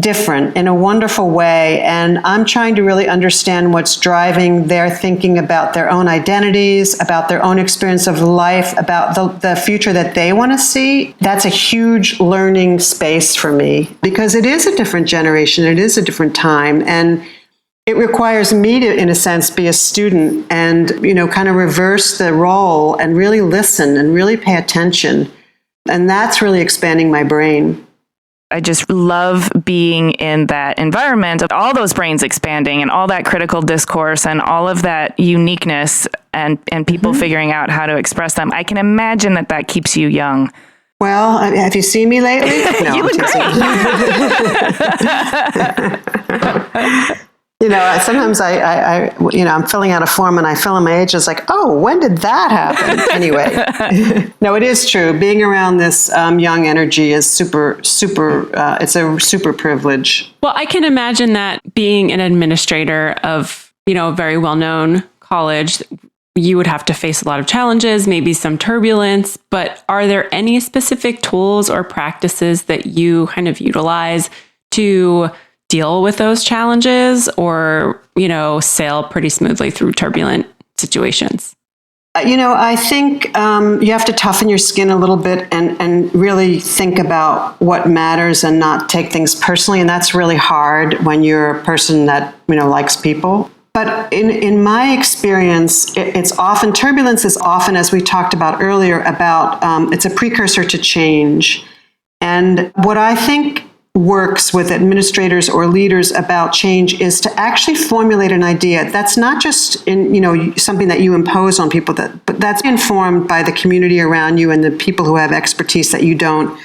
different in a wonderful way. And I'm trying to really understand what's driving their thinking about their own identities, about their own experience of life, about the future that they want to see. That's a huge learning space for me because it is a different generation. It is a different time. And it requires me to, in a sense, be a student and, kind of reverse the role and really listen and really pay attention. And that's really expanding my brain. I just love being in that environment of all those brains expanding and all that critical discourse and all of that uniqueness and people figuring out how to express them. I can imagine that keeps you young. Well, have you seen me lately? No, you look great. Sometimes I'm filling out a form and I fill in my age. It's like, oh, when did that happen? Anyway, no, it is true. Being around this young energy is super, it's a super privilege. Well, I can imagine that being an administrator of, a very well-known college, you would have to face a lot of challenges, maybe some turbulence, but are there any specific tools or practices that you kind of utilize to deal with those challenges or, sail pretty smoothly through turbulent situations? I think you have to toughen your skin a little bit and really think about what matters and not take things personally. And that's really hard when you're a person that, likes people. But in my experience, turbulence is often, as we talked about earlier, about it's a precursor to change. And what I think works with administrators or leaders about change is to actually formulate an idea that's not just something that you impose on people, but that's informed by the community around you and the people who have expertise that you don't.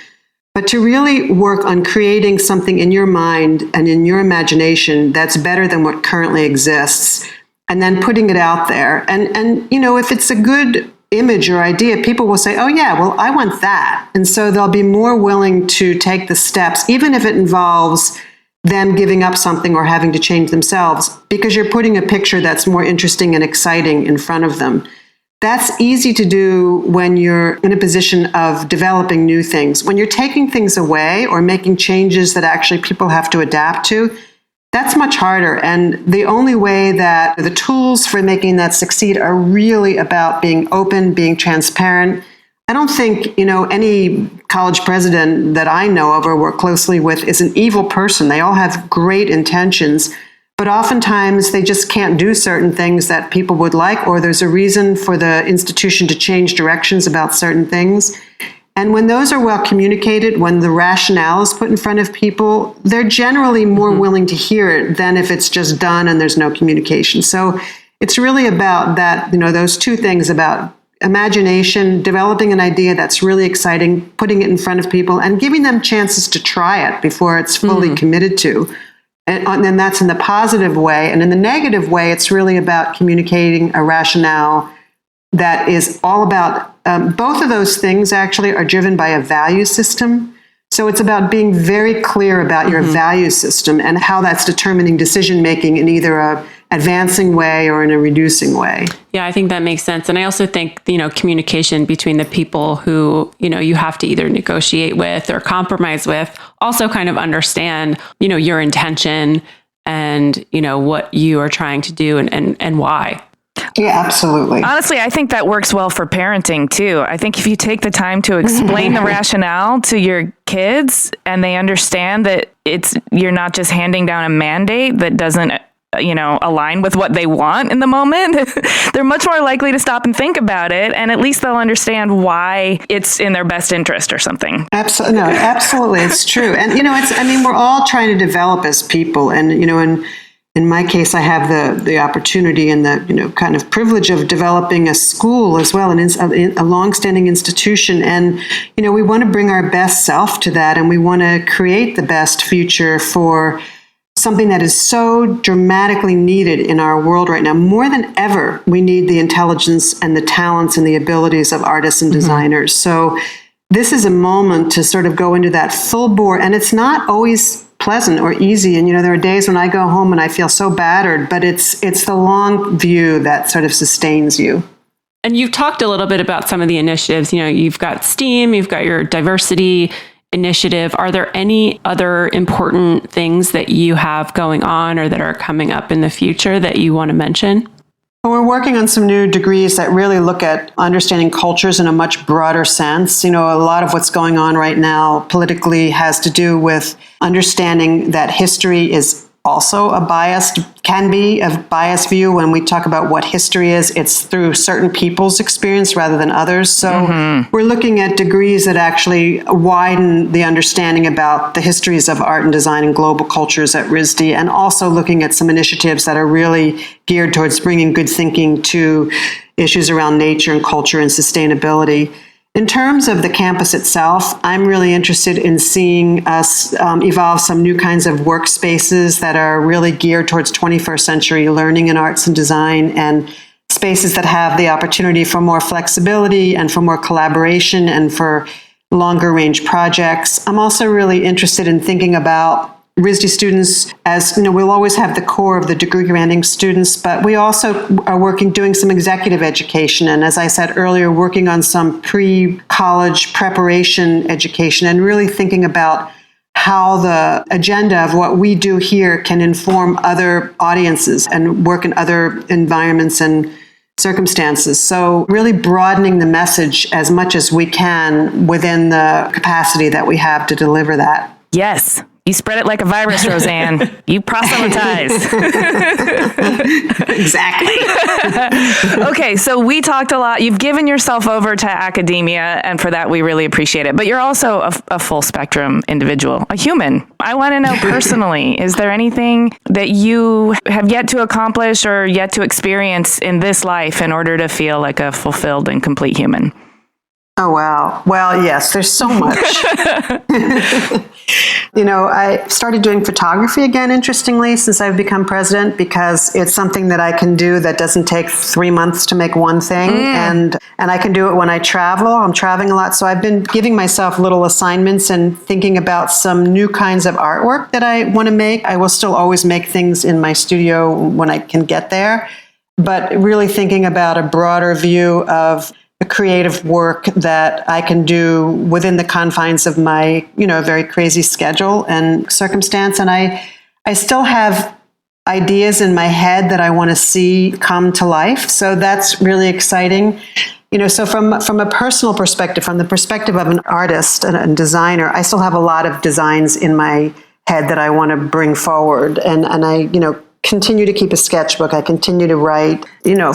But to really work on creating something in your mind and in your imagination that's better than what currently exists, and then putting it out there. And if it's a good image or idea, people will say, oh yeah, well, I want that. And so they'll be more willing to take the steps, even if it involves them giving up something or having to change themselves, because you're putting a picture that's more interesting and exciting in front of them. That's easy to do when you're in a position of developing new things. When you're taking things away or making changes that actually people have to adapt to, that's much harder. And the only way that the tools for making that succeed are really about being open, being transparent. I don't think, any college president that I know of or work closely with is an evil person. They all have great intentions, but oftentimes they just can't do certain things that people would like, or there's a reason for the institution to change directions about certain things. And when those are well communicated, when the rationale is put in front of people, they're generally more willing to hear it than if it's just done and there's no communication. So it's really about that, those two things about imagination, developing an idea that's really exciting, putting it in front of people and giving them chances to try it before it's fully committed to. And then that's in the positive way. And in the negative way, it's really about communicating a rationale that is all about, both of those things actually are driven by a value system. So it's about being very clear about your value system and how that's determining decision-making in either a advancing way or in a reducing way. Yeah, I think that makes sense. And I also think, communication between the people who, you have to either negotiate with or compromise with also kind of understand, your intention and, what you are trying to do and why. Yeah, absolutely. Honestly, I think that works well for parenting too. I think if you take the time to explain the rationale to your kids and they understand that you're not just handing down a mandate that doesn't align with what they want in the moment, they're much more likely to stop and think about it. And at least they'll understand why it's in their best interest or something. Absolutely. No, absolutely. It's true. And, we're all trying to develop as people. And, in my case, I have the opportunity and the, kind of privilege of developing a school as well, a longstanding institution. And, we want to bring our best self to that. And we want to create the best future for something that is so dramatically needed in our world right now. More than ever, we need the intelligence and the talents and the abilities of artists and designers. So this is a moment to sort of go into that full bore. And it's not always pleasant or easy. And, there are days when I go home and I feel so battered, but it's the long view that sort of sustains you. And you've talked a little bit about some of the initiatives. You've got STEAM, you've got your diversity initiative. Are there any other important things that you have going on or that are coming up in the future that you want to mention? Well, we're working on some new degrees that really look at understanding cultures in a much broader sense. A lot of what's going on right now politically has to do with understanding that history is also can be a biased view. When we talk about what history is, it's through certain people's experience rather than others. So we're looking at degrees that actually widen the understanding about the histories of art and design and global cultures at RISD, and also looking at some initiatives that are really geared towards bringing good thinking to issues around nature and culture and sustainability. In terms of the campus itself, I'm really interested in seeing us evolve some new kinds of workspaces that are really geared towards 21st century learning in arts and design, and spaces that have the opportunity for more flexibility and for more collaboration and for longer range projects. I'm also really interested in thinking about RISD students, as you know, we'll always have the core of the degree granting students, but we also are doing some executive education. And as I said earlier, working on some pre-college preparation education and really thinking about how the agenda of what we do here can inform other audiences and work in other environments and circumstances. So really broadening the message as much as we can within the capacity that we have to deliver that. Yes. You spread it like a virus, Rosanne. You proselytize. Exactly. Okay, so we talked a lot. You've given yourself over to academia, and for that, we really appreciate it. But you're also a full spectrum individual, a human. I want to know personally, is there anything that you have yet to accomplish or yet to experience in this life in order to feel like a fulfilled and complete human? Oh, wow. Well, yes, there's so much. You know, I started doing photography again, interestingly, since I've become president, because it's something that I can do that doesn't take 3 months to make one thing. And I can do it when I travel. I'm traveling a lot. So I've been giving myself little assignments and thinking about some new kinds of artwork that I want to make. I will still always make things in my studio when I can get there, but really thinking about a broader view of creative work that I can do within the confines of my, very crazy schedule and circumstance. And I still have ideas in my head that I want to see come to life. So that's really exciting. So from a personal perspective, from the perspective of an artist and a designer, I still have a lot of designs in my head that I want to bring forward. And I, continue to keep a sketchbook. I continue to write,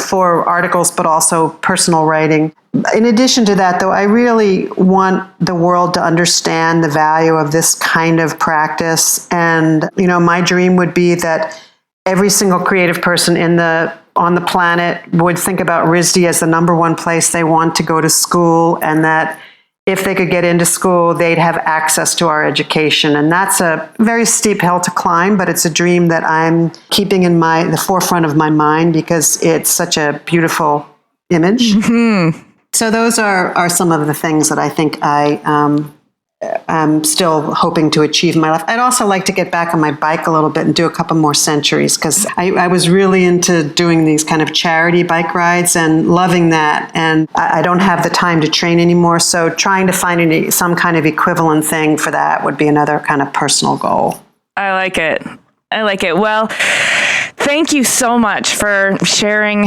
for articles, but also personal writing. In addition to that, though, I really want the world to understand the value of this kind of practice. And, my dream would be that every single creative person on the planet would think about RISD as the number one place they want to go to school, and that if they could get into school, they'd have access to our education. And that's a very steep hill to climb, but it's a dream that I'm keeping in the forefront of my mind because it's such a beautiful image. Mm-hmm. So those are some of the things that I think I'm still hoping to achieve in my life. I'd also like to get back on my bike a little bit and do a couple more centuries, because I was really into doing these kind of charity bike rides and loving that. And I don't have the time to train anymore. So trying to find some kind of equivalent thing for that would be another kind of personal goal. I like it. Well, thank you so much for sharing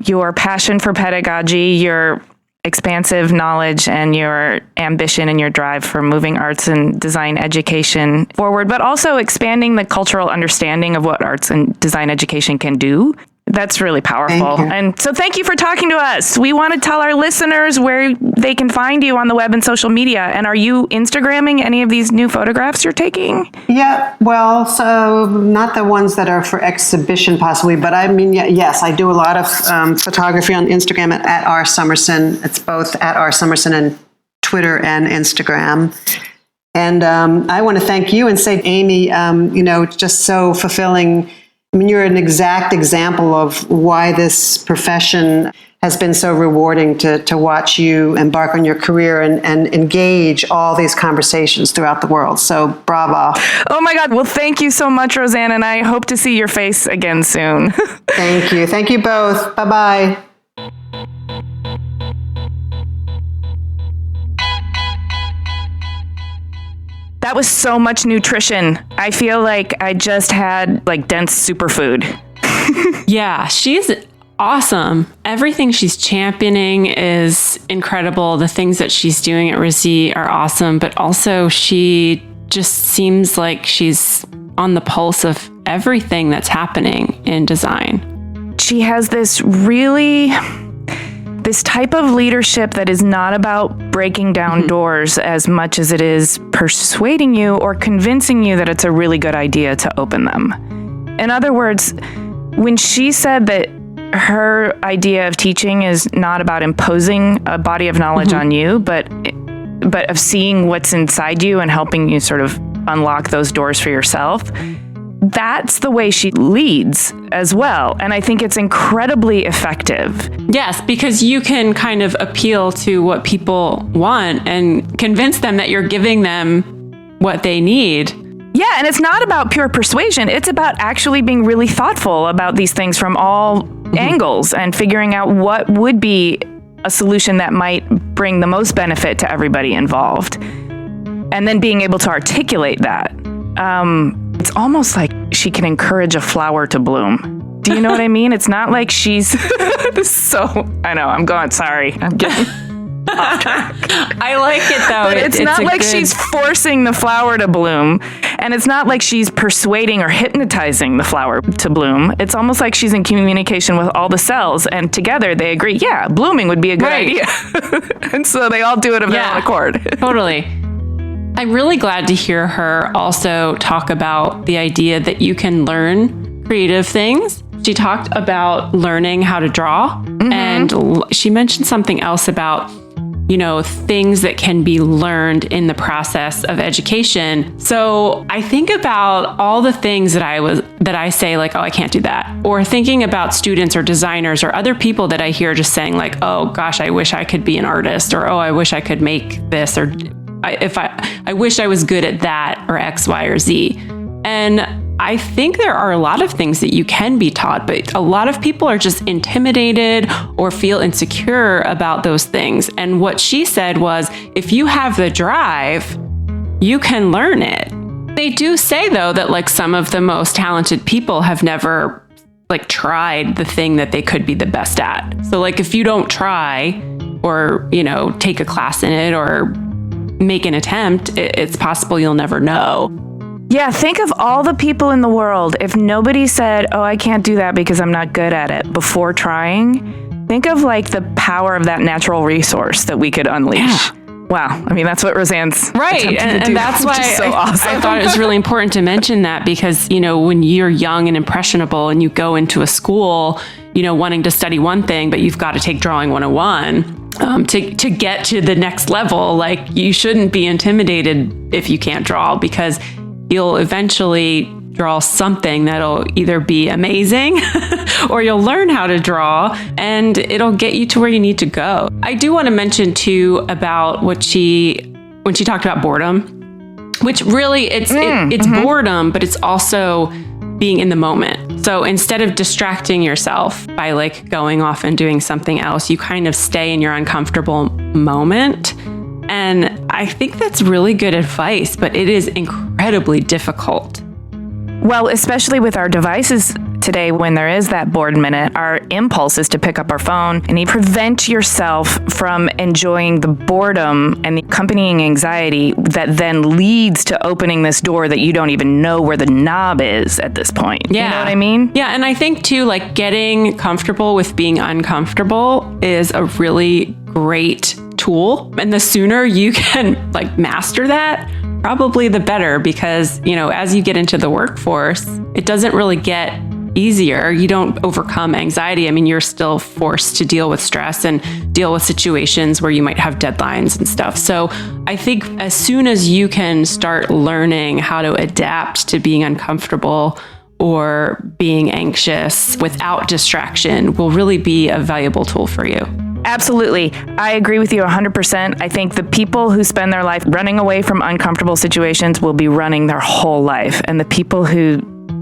your passion for pedagogy, your expansive knowledge, and your ambition and your drive for moving arts and design education forward, but also expanding the cultural understanding of what arts and design education can do. That's really powerful. And so thank you for talking to us. We want to tell our listeners where they can find you on the web and social media. And are you Instagramming any of these new photographs you're taking? Yeah, well, so not the ones that are for exhibition possibly, but yes, I do a lot of photography on Instagram at R. Somerson. It's both at R. Somerson and Twitter and Instagram. And I want to thank you and say, Amy, just so fulfilling. You're an exact example of why this profession has been so rewarding to watch you embark on your career and engage all these conversations throughout the world. So bravo. Oh my God. Well, thank you so much, Rosanne. And I hope to see your face again soon. Thank you. Thank you both. Bye-bye. That was so much nutrition. I feel like I just had dense superfood. Yeah, she's awesome. Everything she's championing is incredible. The things that she's doing at RISD are awesome, but also she just seems like she's on the pulse of everything that's happening in design. She has this type of leadership that is not about breaking down doors as much as it is persuading you or convincing you that it's a really good idea to open them. In other words, when she said that her idea of teaching is not about imposing a body of knowledge on you, but of seeing what's inside you and helping you sort of unlock those doors for yourself. That's the way she leads as well. And I think it's incredibly effective. Yes, because you can kind of appeal to what people want and convince them that you're giving them what they need. Yeah, and it's not about pure persuasion. It's about actually being really thoughtful about these things from all angles and figuring out what would be a solution that might bring the most benefit to everybody involved. And then being able to articulate that. It's almost like she can encourage a flower to bloom. Do you know what I mean? It's not like she's I know, I'm going, sorry. I'm getting off track. I like it though. But it's not like she's forcing the flower to bloom. And it's not like she's persuading or hypnotizing the flower to bloom. It's almost like she's in communication with all the cells, and together they agree, yeah, blooming would be a good idea. And so they all do it of their own accord. Totally. I'm really glad to hear her also talk about the idea that you can learn creative things. She talked about learning how to draw, and she mentioned something else about, things that can be learned in the process of education. So I think about all the things that I say like, oh, I can't do that. Or thinking about students or designers or other people that I hear just saying like, oh gosh, I wish I could be an artist, or oh, I wish I could make this, or I wish I was good at that, or X, Y, or Z. And I think there are a lot of things that you can be taught, but a lot of people are just intimidated or feel insecure about those things. And what she said was, if you have the drive, you can learn it. They do say though that like some of the most talented people have never like tried the thing that they could be the best at. So like if you don't try or, take a class in it or make an attempt, it's possible you'll never know. Yeah, think of all the people in the world. If nobody said, oh, I can't do that because I'm not good at it before trying, think of like the power of that natural resource that we could unleash. Yeah. Wow. I mean, that's what Rosanne's right. And that's why awesome. I thought it was really important to mention that because, when you're young and impressionable and you go into a school, wanting to study one thing, but you've got to take drawing 101. To get to the next level, like you shouldn't be intimidated if you can't draw, because you'll eventually draw something that'll either be amazing or you'll learn how to draw and it'll get you to where you need to go. I do want to mention too about when she talked about boredom, which really it's boredom, but it's also being in the moment. So instead of distracting yourself by like going off and doing something else, you kind of stay in your uncomfortable moment. And I think that's really good advice, but it is incredibly difficult. Well, especially with our devices today, when there is that bored minute, our impulse is to pick up our phone and you prevent yourself from enjoying the boredom and the accompanying anxiety that then leads to opening this door that you don't even know where the knob is at this point. Yeah. You know what I mean? Yeah. And I think too, like getting comfortable with being uncomfortable is a really great tool. And the sooner you can like master that, probably the better, because, as you get into the workforce, it doesn't really get easier. You don't overcome anxiety. I mean, you're still forced to deal with stress and deal with situations where you might have deadlines and stuff. So I think as soon as you can start learning how to adapt to being uncomfortable or being anxious without distraction will really be a valuable tool for you. Absolutely. I agree with you 100%. I think the people who spend their life running away from uncomfortable situations will be running their whole life. And the people who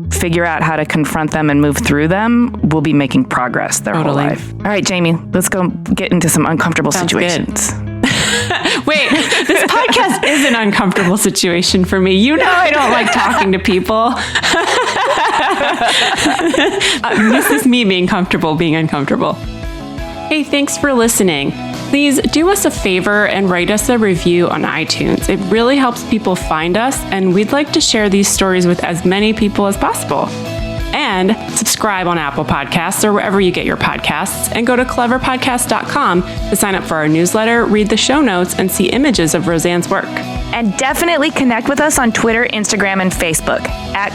figure out how to confront them and move through them will be making progress their whole life. All right, Jamie, let's go get into some uncomfortable situations. Wait, this podcast is an uncomfortable situation for me. I don't like talking to people. This is me being comfortable, being uncomfortable. Hey, thanks for listening. Please do us a favor and write us a review on iTunes. It really helps people find us, and we'd like to share these stories with as many people as possible. And subscribe on Apple Podcasts or wherever you get your podcasts, and go to cleverpodcast.com to sign up for our newsletter, read the show notes, and see images of Rosanne's work. And definitely connect with us on Twitter, Instagram, and Facebook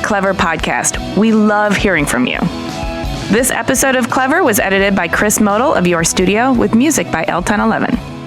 @Clever Podcast. We love hearing from you. This episode of Clever was edited by Chris Modal of Your Studio with music by L1011.